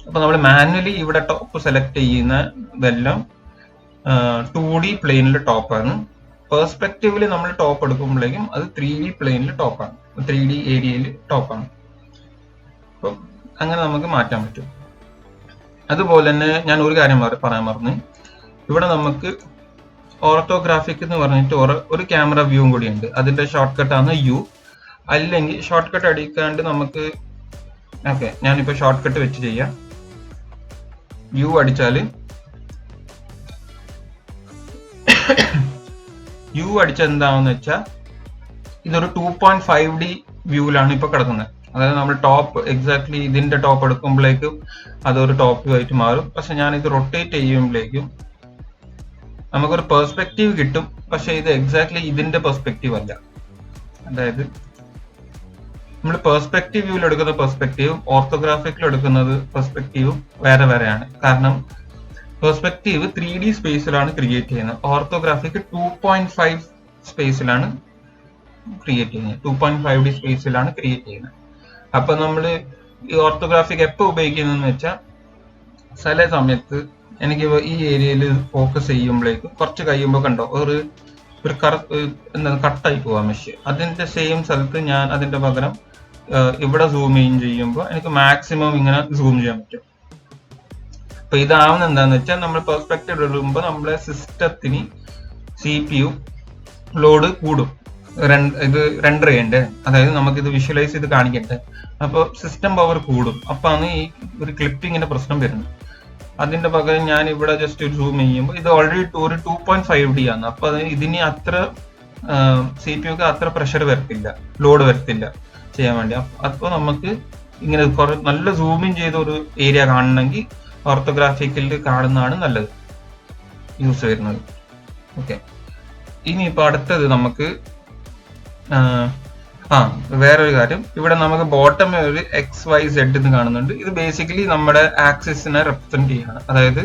അപ്പൊ നമ്മൾ മാനുവലി ഇവിടെ ടോപ്പ് സെലക്ട് ചെയ്യുന്ന ഇതെല്ലാം 2D പ്ലെയിനിലെ ടോപ്പാണ്. പെർസ്പെക്റ്റീവില് നമ്മൾ ടോപ്പ് എടുക്കുമ്പോഴേക്കും അത് 3D പ്ലെയിനിൽ ടോപ്പാണ്, 3D ഏരിയയിൽ ടോപ്പാണ്. അപ്പം അങ്ങനെ നമുക്ക് മാറ്റാൻ പറ്റും. അതുപോലെ തന്നെ ഞാൻ ഒരു കാര്യം പറയാൻ മറന്നു, ഇവിടെ നമുക്ക് ഓർത്തോഗ്രാഫിക് എന്ന് പറഞ്ഞിട്ട് ഒരു ക്യാമറ വ്യൂവും കൂടി ഉണ്ട്. അതിന്റെ ഷോർട്ട് കട്ടാണ് യു. അല്ലെങ്കിൽ ഷോർട്ട് കട്ട് അടിക്കാണ്ട് നമുക്ക് ഓക്കെ, ഞാനിപ്പോ ഷോർട്ട് കട്ട് വെച്ച് ചെയ്യാം. യു അടിച്ചാല് യു അടിച്ച എന്താണെന്ന് വെച്ചാൽ ഇതൊരു 2.5D വ്യൂവിലാണ് ഇപ്പൊ കിടക്കുന്നത്. അതായത് നമ്മൾ ടോപ്പ് എക്സാക്ട്ലി ഇതിന്റെ ടോപ്പ് എടുക്കുമ്പോഴേക്കും അതൊരു ടോപ്പ് വ്യൂ ആയിട്ട് മാറും. പക്ഷെ ഞാൻ ഇത് റൊട്ടേറ്റ് ചെയ്യുമ്പോഴേക്കും നമുക്കൊരു പെർസ്പെക്റ്റീവ് കിട്ടും. പക്ഷെ ഇത് എക്സാക്ട്ലി ഇതിന്റെ പെർസ്പെക്റ്റീവ് അല്ല. അതായത് നമ്മൾ പെർസ്പെക്റ്റീവ് വ്യൂവിൽ എടുക്കുന്ന പെർസ്പെക്റ്റീവും ഓർത്തോഗ്രാഫിക്കിൽ എടുക്കുന്നത് പെർസ്പെക്റ്റീവും വേറെ വേറെയാണ്. കാരണം പെർസ്പെക്റ്റീവ് 3D സ്പേസിലാണ് ക്രിയേറ്റ് ചെയ്യുന്നത്, ഓർത്തോഗ്രാഫിക് 2.5 സ്പേസിലാണ് ക്രിയേറ്റ് ചെയ്യുന്നത്, 2.5D സ്പേസിലാണ് ക്രിയേറ്റ് ചെയ്യുന്നത്. അപ്പൊ നമ്മൾ ഈ ഓർത്തോഗ്രാഫിക് എപ്പോ ഉപയോഗിക്കുന്നതെന്ന് വെച്ചാൽ ചില സമയത്ത് എനിക്ക് ഈ ഏരിയയിൽ ഫോക്കസ് ചെയ്യുമ്പോഴേക്കും കുറച്ച് കഴിയുമ്പോൾ കണ്ടോ ഒരു എന്താ കട്ടായി പോവാ മെഷ്. അതിന്റെ സെയിം സ്ഥലത്ത് ഞാൻ അതിന്റെ പകരം ഇവിടെ സൂം ഇൻ ചെയ്യുമ്പോൾ എനിക്ക് മാക്സിമം ഇങ്ങനെ സൂം ചെയ്യാൻ പറ്റും. അപ്പൊ ഇതാവുന്ന എന്താന്ന് വെച്ചാൽ നമ്മൾ പെർസ്പെക്റ്റീവ് എടുക്കുമ്പോൾ നമ്മളെ സിസ്റ്റത്തിന് CPU ലോഡ് കൂടും. ഇത് റെൻഡർ ചെയ്യണ്ടേ, അതായത് നമുക്കിത് വിഷ്വലൈസ് ചെയ്ത് കാണിക്കണ്ടേ. അപ്പൊ സിസ്റ്റം പവർ കൂടും. അപ്പാണ് ഈ ഒരു ക്ലിപ്പിങ്ങിന്റെ പ്രശ്നം വരുന്നത്. അതിന്റെ പകരം ഞാൻ ഇവിടെ ജസ്റ്റ് ഒരു സൂം ചെയ്യുമ്പോൾ ഇത് ഓൾറെഡി ഒരു 2.5D ആണ്. അപ്പൊ ഇതിന് അത്ര CPUക്ക് അത്ര പ്രഷർ വരത്തില്ല, ലോഡ് വരത്തില്ല ചെയ്യാൻ വേണ്ടി. അപ്പൊ നമുക്ക് ഇങ്ങനെ നല്ല സൂമിൻ ചെയ്ത ഒരു ഏരിയ കാണണമെങ്കിൽ ഓർത്തോഗ്രാഫിക്കിൽ കാണുന്നതാണ് നല്ലത് യൂസ് വരുന്നത്. ഓക്കെ, ഇനിയിപ്പോ അടുത്തത് നമുക്ക് വേറൊരു കാര്യം, ഇവിടെ നമുക്ക് ബോട്ടം ഒരു XYZ എന്ന് കാണുന്നുണ്ട്. ഇത് ബേസിക്കലി നമ്മുടെ ആക്സിസിനെ റെപ്രസെന്റ് ചെയ്യാണ്. അതായത്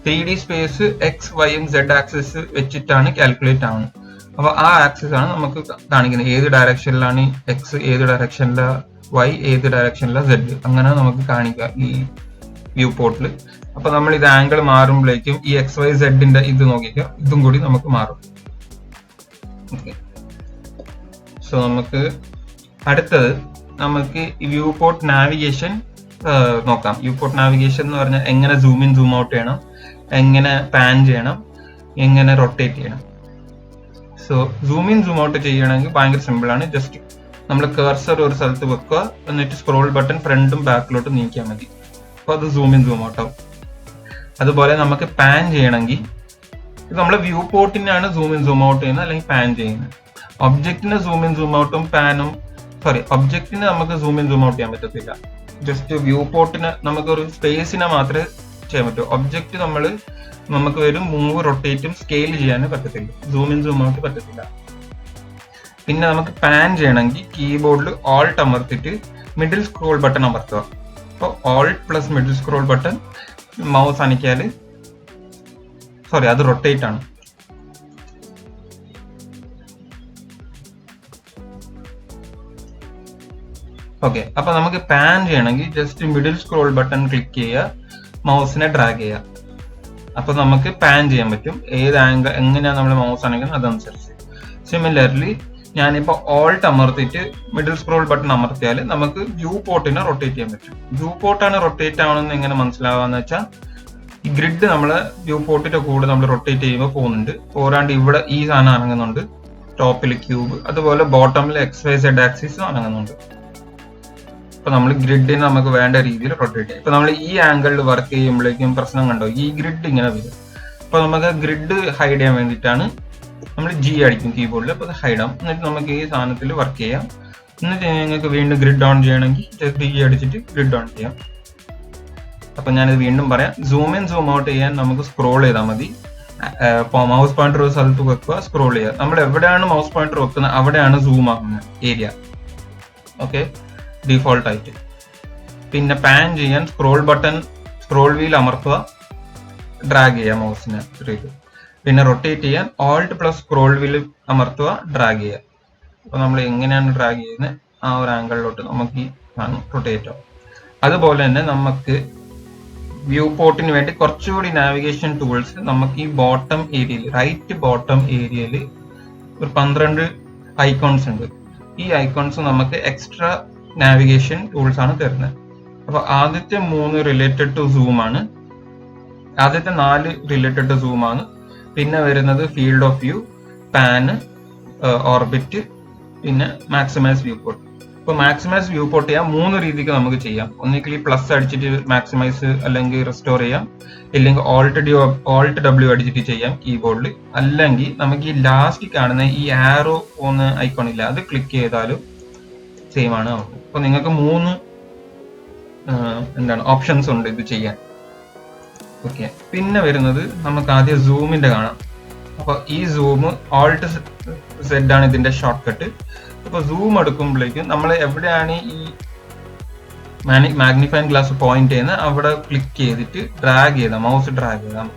3D space XY Z axis വെച്ചിട്ടാണ് കാൽക്കുലേറ്റ് ആവുന്നത്. അപ്പൊ ആ ആക്സിസ് ആണ് നമുക്ക് കാണിക്കുന്നത്, ഏത് ഡയറക്ഷനിലാണ് X, ഏത് ഡയറക്ഷനിലാണ് Y, ഏത് ഡയറക്ഷനിലാണ് Z, അങ്ങനെ നമുക്ക് കാണിക്കാം ഈ വ്യൂ പോർട്ടിൽ. അപ്പൊ നമ്മൾ ഇത് ആംഗിൾ മാറുമ്പോഴേക്കും ഈ XYZ ഇത് നോക്കിക്കാം, ഇതും കൂടി നമുക്ക് മാറും. ഓക്കെ, സോ നമുക്ക് അടുത്തത് നമുക്ക് വ്യൂ പോർട്ട് നാവിഗേഷൻ നോക്കാം. വ്യൂ പോർട്ട് നാവിഗേഷൻ എന്ന് പറഞ്ഞാൽ എങ്ങനെ സൂം ഇൻ സൂം ഔട്ട് ചെയ്യണം, എങ്ങനെ പാൻ ചെയ്യണം, എങ്ങനെ റൊട്ടേറ്റ് ചെയ്യണം. So zoom in zoom out ചെയ്യണമെങ്കിൽ ഭയങ്കര സിമ്പിൾ ആണ്. ജസ്റ്റ് നമ്മൾ കർസർ ഒരു സ്ഥലത്ത് വെക്കുക, എന്നിട്ട് സ്ക്രോൾ ബട്ടൺ ഫ്രണ്ടും ബാക്കിലോട്ട് നീക്കിയാൽ മതി. അപ്പൊ അത് സൂം ഇൻ സൂം ഔട്ട് ആവും. അതുപോലെ നമുക്ക് പാൻ ചെയ്യണമെങ്കിൽ നമ്മൾ വ്യൂ പോർട്ടിനാണ് സൂം ഇൻ സൂം ഔട്ട് ചെയ്യുന്നത് അല്ലെങ്കിൽ പാൻ ചെയ്യുന്നത്. ഒബ്ജക്റ്റിന് സൂം ഇൻ സൂം ഔട്ടും പാനും ഒബ്ജക്റ്റിന് നമുക്ക് സൂം ഇൻ സൂം ഔട്ട് ചെയ്യാൻ പറ്റത്തില്ല. ജസ്റ്റ് വ്യൂ പോർട്ടിന് നമുക്ക് ഒരു സ്പേസിനെ മാത്രമേ ചെയ്യാൻ പറ്റൂ. ഒബ്ജക്റ്റ് നമുക്ക് വരും മൂവ് റൊട്ടേറ്റും സ്കെയിൽ ചെയ്യാനും പറ്റത്തില്ല, സൂം ഇൻ സൂം ഔട്ട് പറ്റത്തില്ല. പിന്നെ നമുക്ക് പാൻ ചെയ്യണമെങ്കിൽ കീബോർഡിൽ ഓൾട്ട് അമർത്തിട്ട് മിഡിൽ സ്ക്രോൾ ബട്ടൺ അമർത്തുക. അപ്പോൾ alt plus middle scroll button mouse അനക്കിയാൽ അത് റൊട്ടേറ്റ് ആണ്. ഓക്കെ, അപ്പൊ നമുക്ക് പാൻ ചെയ്യണമെങ്കിൽ just middle scroll button click ചെയ്യുക, മൗസിനെ ഡ്രാഗ് ചെയ്യുക. അപ്പൊ നമുക്ക് പാൻ ചെയ്യാൻ പറ്റും. ഏത് ആംഗിൾ എങ്ങനെയാണ് നമ്മൾ മൗസ് ആണെങ്കിലും അതനുസരിച്ച്. സിമിലർലി ഞാനിപ്പോ ഓൾട്ട് അമർത്തിയിട്ട് മിഡിൽ സ്ക്രോൾ ബട്ടൺ അമർത്തിയാൽ നമുക്ക് വ്യൂ പോർട്ടിനെ റൊട്ടേറ്റ് ചെയ്യാൻ പറ്റും. വ്യൂ പോർട്ടാണ് റൊട്ടേറ്റ് ആവണമെന്ന് എങ്ങനെ മനസ്സിലാവാന്ന് വെച്ചാൽ ഈ ഗ്രിഡ് നമ്മള് വ്യൂ പോർട്ടിന്റെ കൂടെ നമ്മൾ റൊട്ടേറ്റ് ചെയ്യുമ്പോൾ പോകുന്നുണ്ട്. പോരാണ്ട് ഇവിടെ ഈ സാധനം അനങ്ങുന്നുണ്ട്, ടോപ്പിൽ ക്യൂബ്, അതുപോലെ ബോട്ടമിൽ XYZ ആക്സിസ് അനങ്ങുന്നുണ്ട്. അപ്പൊ നമ്മൾ ഗ്രിഡിനെ നമുക്ക് വേണ്ട രീതിയിൽ റൊട്ടേറ്റ് ചെയ്യാം. ഇപ്പൊ നമ്മൾ ഈ ആംഗിളിൽ വർക്ക് ചെയ്യുമ്പോഴേക്കും പ്രശ്നം കണ്ടോ, ഈ ഗ്രിഡ് ഇങ്ങനെ വരും. അപ്പൊ നമുക്ക് ഗ്രിഡ് ഹൈഡ് ചെയ്യാൻ വേണ്ടിയിട്ടാണ് നമ്മൾ G അടിക്കും കീബോർഡിൽ. അപ്പൊ അത് ഹൈഡ് ആവും. എന്നിട്ട് നമുക്ക് ഈ സാധനത്തിൽ വർക്ക് ചെയ്യാം. എന്നിട്ട് നിങ്ങൾക്ക് വീണ്ടും ഗ്രിഡ് ഓൺ ചെയ്യണമെങ്കിൽ ജസ്റ്റ് G അടിച്ചിട്ട് ഗ്രിഡ് ഓൺ ചെയ്യാം. അപ്പൊ ഞാനിത് വീണ്ടും പറയാം. സൂം ഇൻ സൂം ഔട്ട് ചെയ്യാൻ നമുക്ക് സ്ക്രോൾ ചെയ്താൽ മതി. മൗസ് പോയിന്റർ ഒരു സ്ഥലത്ത് വെക്കുക, സ്ക്രോൾ ചെയ്യുക. നമ്മൾ എവിടെയാണ് മൗസ് പോയിന്റർ വെക്കുന്നത് അവിടെയാണ് സൂം ആകുന്നത് ഏരിയ. ഓക്കെ, ഡിഫോൾട്ട് ആയിട്ട്. പിന്നെ പാൻ ചെയ്യാൻ സ്ക്രോൾ വീൽ അമർത്തുക, ഡ്രാഗ് ചെയ്യുക മൗസിനെ. പിന്നെ റൊട്ടേറ്റ് ചെയ്യാൻ ഓൾട്ട് പ്ലസ് സ്ക്രോൾ വീൽ അമർത്തുക, ഡ്രാഗ് ചെയ്യുക. അപ്പൊ നമ്മൾ എങ്ങനെയാണ് ഡ്രാഗ് ചെയ്യുന്നത് ആ ഒരു ആംഗിളിലോട്ട് നമുക്ക് ഈ റൊട്ടേറ്റ് ആവും. അതുപോലെ തന്നെ നമുക്ക് വ്യൂ പോർട്ടിന് വേണ്ടി കുറച്ചുകൂടി നാവിഗേഷൻ ടൂൾസ് നമുക്ക് ഈ ബോട്ടം ഏരിയയിൽ, റൈറ്റ് ബോട്ടം ഏരിയയിൽ ഒരു 12 ഐക്കോൺസ് ഉണ്ട്. ഈ ഐക്കോൺസ് നമുക്ക് എക്സ്ട്രാ നാവിഗേഷൻ ടൂൾസ് ആണ് തരുന്നത്. അപ്പൊ ആദ്യത്തെ 3 റിലേറ്റഡ് ടു സൂം ആണ്, ആദ്യത്തെ 4 റിലേറ്റഡ് ടു സൂം ആണ്. പിന്നെ വരുന്നത് field of view, PAN, orbit, പിന്നെ മാക്സിമൈസ് വ്യൂ പോർട്ട്. ഇപ്പൊ മാക്സിമൈസ് വ്യൂ പോർട്ട് ചെയ്യാൻ 3 രീതിക്ക് നമുക്ക് ചെയ്യാം. ഒന്നുകിൽ പ്ലസ് അടിച്ചിട്ട് മാക്സിമൈസ് അല്ലെങ്കിൽ റെസ്റ്റോർ ചെയ്യാം, ഇല്ലെങ്കിൽ ഓൾട്ട് W അടിച്ചിട്ട് ചെയ്യാം കീബോർഡിൽ. അല്ലെങ്കിൽ നമുക്ക് ഈ ലാസ്റ്റ് കാണുന്ന ഈ ആരോ പോകുന്ന ഐക്കോൺ ഇല്ല, അത് ക്ലിക്ക് ചെയ്താലും സെയിം ആണ്. അപ്പൊ നിങ്ങൾക്ക് 3 ഓപ്ഷൻസ് ഉണ്ട് ഇത് ചെയ്യാൻ. ഓക്കെ, പിന്നെ വരുന്നത് നമുക്ക് ആദ്യം സൂമിന്റെ കാണാം. അപ്പൊ ഈ സൂം ഓൾട്ട് Z ആണ് ഇതിന്റെ ഷോർട്ട് കട്ട്. അപ്പൊ സൂം എടുക്കുമ്പോഴേക്കും നമ്മൾ എവിടെയാണ് ഈ മാഗ്നിഫൈങ് ഗ്ലാസ് പോയിന്റ് ചെയ്യുന്നത് അവിടെ ക്ലിക്ക് ചെയ്തിട്ട് ഡ്രാഗ് ചെയ്താൽ, മൗസ് ഡ്രാഗ് ചെയ്താൽ,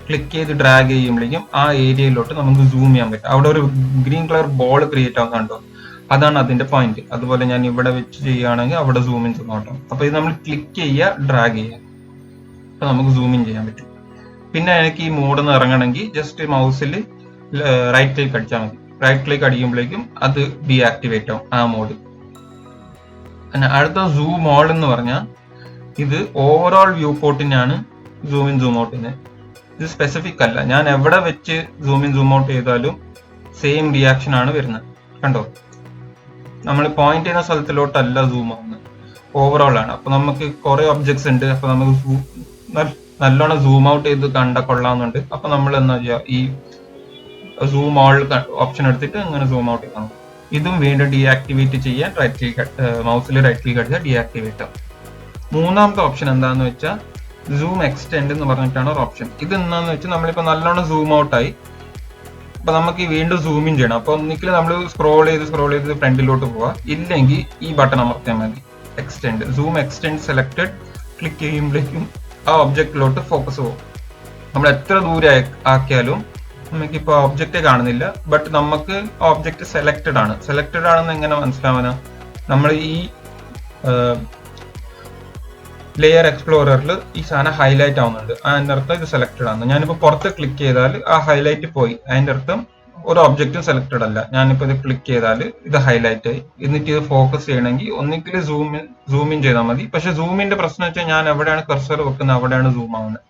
ക്ലിക്ക് ചെയ്ത് ഡ്രാഗ് ചെയ്യുമ്പോഴേക്കും ആ ഏരിയയിലോട്ട് നമുക്ക് സൂം ചെയ്യാൻ പറ്റും. അവിടെ ഒരു ഗ്രീൻ കളർ ബോൾ ക്രിയേറ്റ് ആവുന്നുണ്ടോ, അതാണ് അതിന്റെ പോയിന്റ്. അതുപോലെ ഞാൻ ഇവിടെ വെച്ച് ചെയ്യുകയാണെങ്കിൽ അവിടെ സൂം ഇൻ സൂം ഔട്ട് ആവും. അപ്പൊ ഇത് നമ്മൾ ക്ലിക്ക് ചെയ്യുക, ഡ്രാഗ് ചെയ്യുക, അപ്പൊ നമുക്ക് സൂം ഇൻ ചെയ്യാൻ പറ്റും. പിന്നെ എനിക്ക് ഈ മോഡ് ഇറങ്ങണമെങ്കിൽ ജസ്റ്റ് മൗസിൽ റൈറ്റ് ക്ലിക്ക് അടിച്ചാൽ മതി. റൈറ്റ് ക്ലിക്ക് അടിക്കുമ്പോഴേക്കും അത് ഡീആക്ടിവേറ്റ് ആവും ആ മോഡ്. പിന്നെ അടുത്ത സൂം ഓൾ എന്ന് പറഞ്ഞാൽ ഇത് ഓവറോൾ വ്യൂ പോർട്ടിനാണ് സൂം ഇൻ സൂം ഔട്ടിന്. ഇത് സ്പെസിഫിക് അല്ല, ഞാൻ എവിടെ വെച്ച് സൂം ഇൻ സൂം ഔട്ട് ചെയ്താലും സെയിം റിയാക്ഷൻ ആണ് വരുന്നത്. കണ്ടോ, നമ്മൾ പോയിന്റ് ചെയ്യുന്ന സ്ഥലത്തിലോട്ടല്ല സൂം ആവുന്നത്, ഓവറോൾ ആണ്. അപ്പൊ നമുക്ക് കുറെ ഒബ്ജക്ട്സ് ഉണ്ട്. അപ്പൊ നമുക്ക് നല്ലോണം സൂം ഔട്ട് ചെയ്ത് കൊള്ളാവുന്നുണ്ട്. അപ്പൊ നമ്മൾ എന്താ ചെയ്യുക, ഈ സൂം ഓൾ ഓപ്ഷൻ എടുത്തിട്ട് അങ്ങനെ സൂം ഔട്ട് ചെയ്യണം. ഇതും വീണ്ടും ഡീആക്ടിവേറ്റ് ചെയ്യാൻ മൗസിൽ റൈറ്റ് ക്ലിക്ക് അടിച്ചാൽ ഡീആക്ടിവേറ്റ് ആവും. മൂന്നാമത്തെ ഓപ്ഷൻ എന്താന്ന് വെച്ചാൽ സൂം എക്സ്റ്റെൻഡ് എന്ന് പറഞ്ഞിട്ടാണ് ഒരു ഓപ്ഷൻ. ഇത് എന്താന്ന് വെച്ചാൽ നമ്മളിപ്പോ നല്ലോണം സൂം ഔട്ട് ആയി, അപ്പൊ നമുക്ക് വീണ്ടും സൂം ഇൻ ചെയ്യണം. അപ്പൊ ഒന്നിക്കൽ നമ്മൾ സ്ക്രോൾ ചെയ്ത് ഫ്രണ്ടിലോട്ട് പോവാ, ഇല്ലെങ്കിൽ ഈ ബട്ടൺ അമർത്തിയാൽ മതി, extend. Zoom extend selected click ചെയ്യുമ്പോഴേക്കും ആ ഒബ്ജക്റ്റിലോട്ട് ഫോക്കസ് പോകും. നമ്മൾ എത്ര ദൂരെ ആക്കിയാലും നമുക്കിപ്പോ ഒബ്ജക്റ്റ് കാണുന്നില്ല, ബട്ട് നമുക്ക് ഒബ്ജക്റ്റ് സെലക്ടഡ് ആണെന്ന് എങ്ങനെ മനസ്സിലാവാനാ? നമ്മൾ ഈ ലെയർ എക്സ്പ്ലോററിൽ ഈ സാധനം ഹൈലൈറ്റ് ആവുന്നുണ്ട്, അതിന്റെ അർത്ഥം ഇത് സെലക്ടഡ് ആണ്. ഞാനിപ്പോ പുറത്ത് ക്ലിക്ക് ചെയ്താൽ ആ ഹൈലൈറ്റ് പോയി, അതിന്റെ അർത്ഥം ഒരു ഒബ്ജക്റ്റും സെലക്ടഡ് അല്ല. ഞാനിപ്പോ ഇത് ക്ലിക്ക് ചെയ്താൽ ഇത് ഹൈലൈറ്റ് ആയി. എന്നിട്ട് ഇത് ഫോക്കസ് ചെയ്യണമെങ്കിൽ ഒന്നിക്കൽ സൂം ഇൻ ചെയ്താൽ മതി. പക്ഷെ സൂമിന്റെ പ്രശ്നം വെച്ചാൽ ഞാൻ എവിടെയാണ് കർസർ വെക്കുന്നത് അവിടെയാണ് സൂം ആവുന്നത്.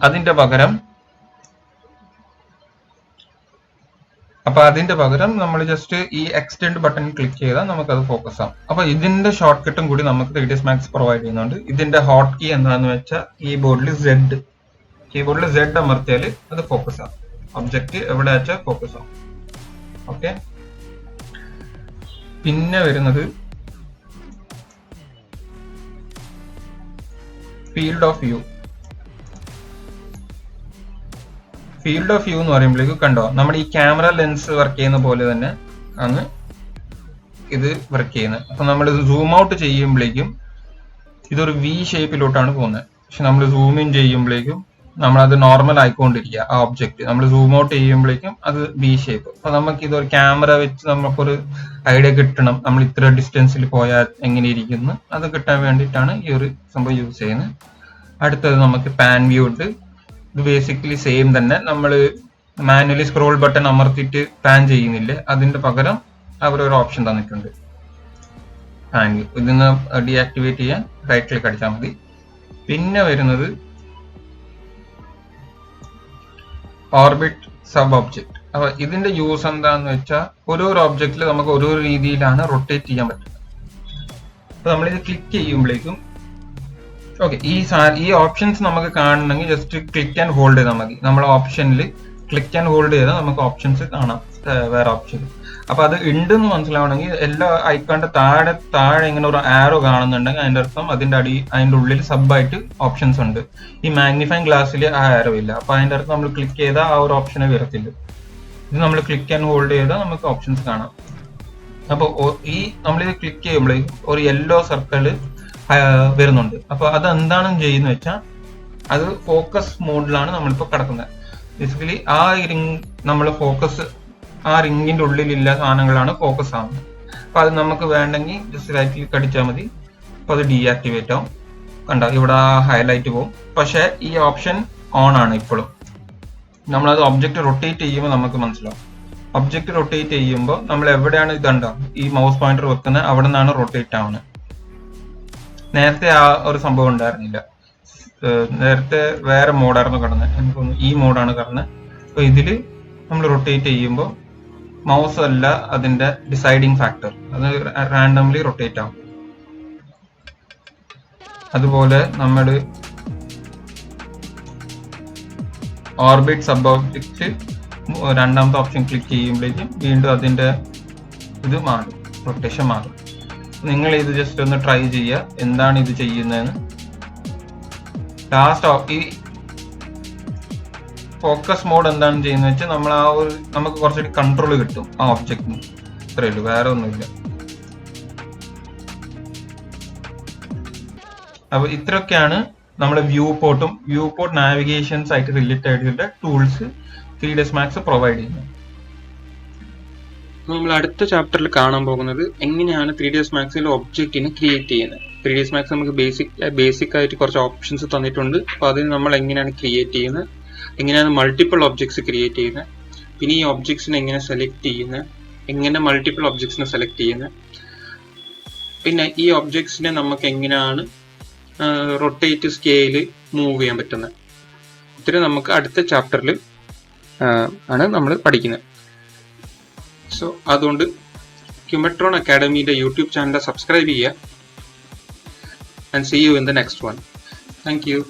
അതിന്റെ പകരം അപ്പൊ അതിന്റെ പകരം നമ്മൾ ജസ്റ്റ് ഈ എക്സ്റ്റെൻഡ് ബട്ടൺ ക്ലിക്ക് ചെയ്താൽ നമുക്കത് ഫോക്കസ് ആവും. അപ്പൊ ഇതിന്റെ ഷോർട്ട് കട്ടും കൂടി നമുക്ക് 3ds Max പ്രൊവൈഡ് ചെയ്യുന്നുണ്ട്. ഇതിന്റെ ഹോട്ട് കീ എന്താണെന്ന് വെച്ചാൽ കീബോർഡിൽ Z അമർത്തിയാൽ അത് ഫോക്കസ് ആവും. ഒബ്ജക്റ്റ് എവിടെ വെച്ചാൽ ഫോക്കസ് ആവും. ഓക്കെ, പിന്നെ വരുന്നത് field of view. Field of view എന്ന് പറയുമ്പോഴേക്കും കണ്ടോ, നമ്മുടെ ഈ ക്യാമറ ലെൻസ് വർക്ക് ചെയ്യുന്ന പോലെ തന്നെ ആണ് ഇത് വർക്ക് ചെയ്യുന്നത്. അപ്പൊ നമ്മൾ സൂം ഔട്ട് ചെയ്യുമ്പോഴേക്കും ഇതൊരു വി ഷേപ്പിലോട്ടാണ് പോകുന്നത്. പക്ഷെ നമ്മൾ സൂം ഇൻ ചെയ്യുമ്പോഴേക്കും നമ്മളത് നോർമൽ ആയിക്കൊണ്ടിരിക്കുക. ആ ഒബ്ജക്റ്റ് നമ്മൾ സൂം ഔട്ട് ചെയ്യുമ്പോഴേക്കും അത് വി ഷേപ്പ്. അപ്പൊ നമുക്ക് ഇതൊരു ക്യാമറ വെച്ച് നമുക്കൊരു ഐഡിയ കിട്ടണം, നമ്മൾ ഇത്ര ഡിസ്റ്റൻസിൽ പോയാൽ എങ്ങനെ ഇരിക്കുന്നു, അത് കിട്ടാൻ വേണ്ടിയിട്ടാണ് ഈ ഒരു സംഭവം യൂസ് ചെയ്യുന്നത്. അടുത്തത് നമുക്ക് പാൻ വ്യൂ ഉണ്ട്. ഇത് ബേസിക്കലി സെയിം തന്നെ. നമ്മൾ മാനുവലി സ്ക്രോൾ ബട്ടൺ അമർത്തിയിട്ട് പാൻ ചെയ്യുന്നില്ലേ, അതിന്റെ പകരം അവരൊരു ഓപ്ഷൻ തന്നിട്ടുണ്ട്, പാൻ വ്യൂ. ഇതിന്ന് ഡീആക്ടിവേറ്റ് ചെയ്യാൻ റൈറ്റ് ക്ലിക്ക് അടിച്ചാൽ മതി. പിന്നെ വരുന്നത് ഓർബിറ്റ് സബ് ഒബ്ജക്റ്റ്. അപ്പൊ ഇതിന്റെ യൂസ് എന്താന്ന് വെച്ചാൽ ഓരോ ഒബ്ജക്റ്റിൽ നമുക്ക് ഓരോ രീതിയിലാണ് റൊട്ടേറ്റ് ചെയ്യാൻ പറ്റുന്നത്. അപ്പൊ നമ്മളിത് ക്ലിക്ക് ചെയ്യുമ്പോഴേക്കും ഓക്കെ, ഈ ഓപ്ഷൻസ് നമുക്ക് കാണണമെങ്കിൽ ജസ്റ്റ് ക്ലിക്ക് ആൻഡ് ഹോൾഡ് ചെയ്താൽ മതി. നമ്മൾ ഓപ്ഷനിൽ ക്ലിക്ക് ആൻഡ് ഹോൾഡ് ചെയ്താൽ നമുക്ക് ഓപ്ഷൻസ് കാണാം, വേറെ ഓപ്ഷൻ. അപ്പൊ അത് ഉണ്ടെന്ന് മനസ്സിലാവണമെങ്കിൽ എല്ലാ ഐക്കോണിന്റെ താഴെ ഇങ്ങനെ ഒരു ആരോ കാണുന്നുണ്ടെങ്കിൽ അതിന്റെ അർത്ഥം അതിന്റെ ഉള്ളിൽ സബായിട്ട് ഓപ്ഷൻസ് ഉണ്ട്. ഈ മാഗ്നിഫൈങ് ഗ്ലാസ്സിൽ ആ ആരോ ഇല്ല. അപ്പൊ അതിന്റെ അർത്ഥം നമ്മൾ ക്ലിക്ക് ചെയ്താൽ ആ ഒരു ഓപ്ഷനെ വരത്തില്ല. ഇത് നമ്മൾ ക്ലിക്ക് ആൻഡ് ഹോൾഡ് ചെയ്താൽ നമുക്ക് ഓപ്ഷൻസ് കാണാം. അപ്പൊ നമ്മളിത് ക്ലിക്ക് ചെയ്യുമ്പോഴേക്കും ഒരു യെല്ലോ സർക്കിള് വരുന്നുണ്ട്. അപ്പൊ അത് എന്താണെന്ന് ചെയ്യുന്ന വെച്ചാൽ അത് ഫോക്കസ് മോഡിലാണ് നമ്മളിപ്പോ കിടക്കുന്നത്. ബേസിക്കലി ആ റിംഗ് നമ്മൾ ആ റിംഗിന്റെ ഉള്ളിലുള്ള സാധനങ്ങളാണ് ഫോക്കസ് ആവുന്നത്. അപ്പൊ അത് നമുക്ക് വേണ്ടെങ്കിൽ ജസ്റ്റ് റൈറ്റ് ക്ലിക്ക് അടിച്ചാൽ മതി. അപ്പൊ അത് ഡീആക്ടിവേറ്റ് ആവും. കണ്ടോ, ഇവിടെ ഹൈലൈറ്റ് പോകും. പക്ഷെ ഈ ഓപ്ഷൻ ഓൺ ആണ് ഇപ്പോഴും. നമ്മളത് ഒബ്ജക്റ്റ് റൊട്ടേറ്റ് ചെയ്യുമ്പോൾ നമുക്ക് മനസ്സിലാവും. ഒബ്ജക്റ്റ് റൊട്ടേറ്റ് ചെയ്യുമ്പോൾ നമ്മൾ എവിടെയാണ് ഇതുണ്ടോ ഈ മൗസ് പോയിന്റർ വെക്കുന്നത്, അവിടെ നിന്നാണ് റൊട്ടേറ്റ് ആവുന്നത്. നേരത്തെ ആ ഒരു സംഭവം ഉണ്ടായിരുന്നില്ല. നേരത്തെ വേറെ മോഡായിരുന്നു കിടന്നത്, എനിക്കൊന്ന് ഈ മോഡാണ് കിടന്നത്. അപ്പൊ ഇതില് നമ്മൾ റൊട്ടേറ്റ് ചെയ്യുമ്പോൾ മൗസ് അല്ല അതിന്റെ ഡിസൈഡിങ് ഫാക്ടർ, അത് റാൻഡംലി റൊട്ടേറ്റ് ആവും. അതുപോലെ നമ്മൾ ഓർബിറ്റ് സബ് ഒബ്ജക്റ്റ് രണ്ടാമത്തെ ഓപ്ഷൻ ക്ലിക്ക് ചെയ്യുമ്പോഴേക്കും വീണ്ടും അതിന്റെ ഇത് മാറും, റൊട്ടേഷൻ മാറും. നിങ്ങൾ ഇത് ജസ്റ്റ് ഒന്ന് ട്രൈ ചെയ്യുക, എന്താണ് ഇത് ചെയ്യുന്നതെന്ന്. ലാസ്റ്റ് ഈ ഫോക്കസ് മോഡ് എന്താണ് ചെയ്യുന്നത് വെച്ചാൽ നമ്മൾ നമുക്ക് കുറച്ചുകൂടി കൺട്രോൾ കിട്ടും ആ ഒബ്ജക്റ്റിന്. ഇത്രയേ ഉള്ളൂ, വേറെ ഒന്നുമില്ല. അപ്പൊ ഇത്രയൊക്കെയാണ് നമ്മുടെ വ്യൂ പോർട്ട് നാവിഗേഷൻസ് ആയിട്ട് റിലേറ്റഡ് ആയിട്ടുള്ള ടൂൾസ് 3ds Max പ്രൊവൈഡ് ചെയ്യുന്നത്. നമ്മൾ അടുത്ത ചാപ്റ്ററിൽ കാണാൻ പോകുന്നത് എങ്ങനെയാണ് 3ds Maxൽ ഒബ്ജക്റ്റിനെ ക്രിയേറ്റ് ചെയ്യുന്നത്. 3ds Max നമുക്ക് ബേസിക് ആയിട്ട് കുറച്ച് ഓപ്ഷൻസ് തന്നിട്ടുണ്ട്. അപ്പോൾ അതിന് നമ്മൾ എങ്ങനെയാണ് ക്രിയേറ്റ് ചെയ്യുന്നത്, എങ്ങനെയാണ് മൾട്ടിപ്പിൾ ഒബ്ജക്ട്സ് ക്രിയേറ്റ് ചെയ്യുന്നത്, പിന്നെ ഈ ഒബ്ജക്ട്സിനെ എങ്ങനെ സെലക്ട് ചെയ്യുന്നത്, എങ്ങനെ മൾട്ടിപ്പിൾ ഒബ്ജക്ട്സിനെ സെലക്ട് ചെയ്യുന്നത്, പിന്നെ ഈ ഒബ്ജക്ട്സിനെ നമുക്ക് എങ്ങനെയാണ് റൊട്ടേറ്റ് സ്കെയിൽ മൂവ് ചെയ്യാൻ പറ്റുന്നത്. ഇത്രയും നമുക്ക് അടുത്ത ചാപ്റ്ററിൽ ആണ് നമ്മൾ പഠിക്കുന്നത്. സോ അതുകൊണ്ട് ക്യുമെട്രോൺ അക്കാഡമിയുടെ യൂട്യൂബ് ചാനൽ സബ്സ്ക്രൈബ് ചെയ്യുക. And see you in the next one. Thank U.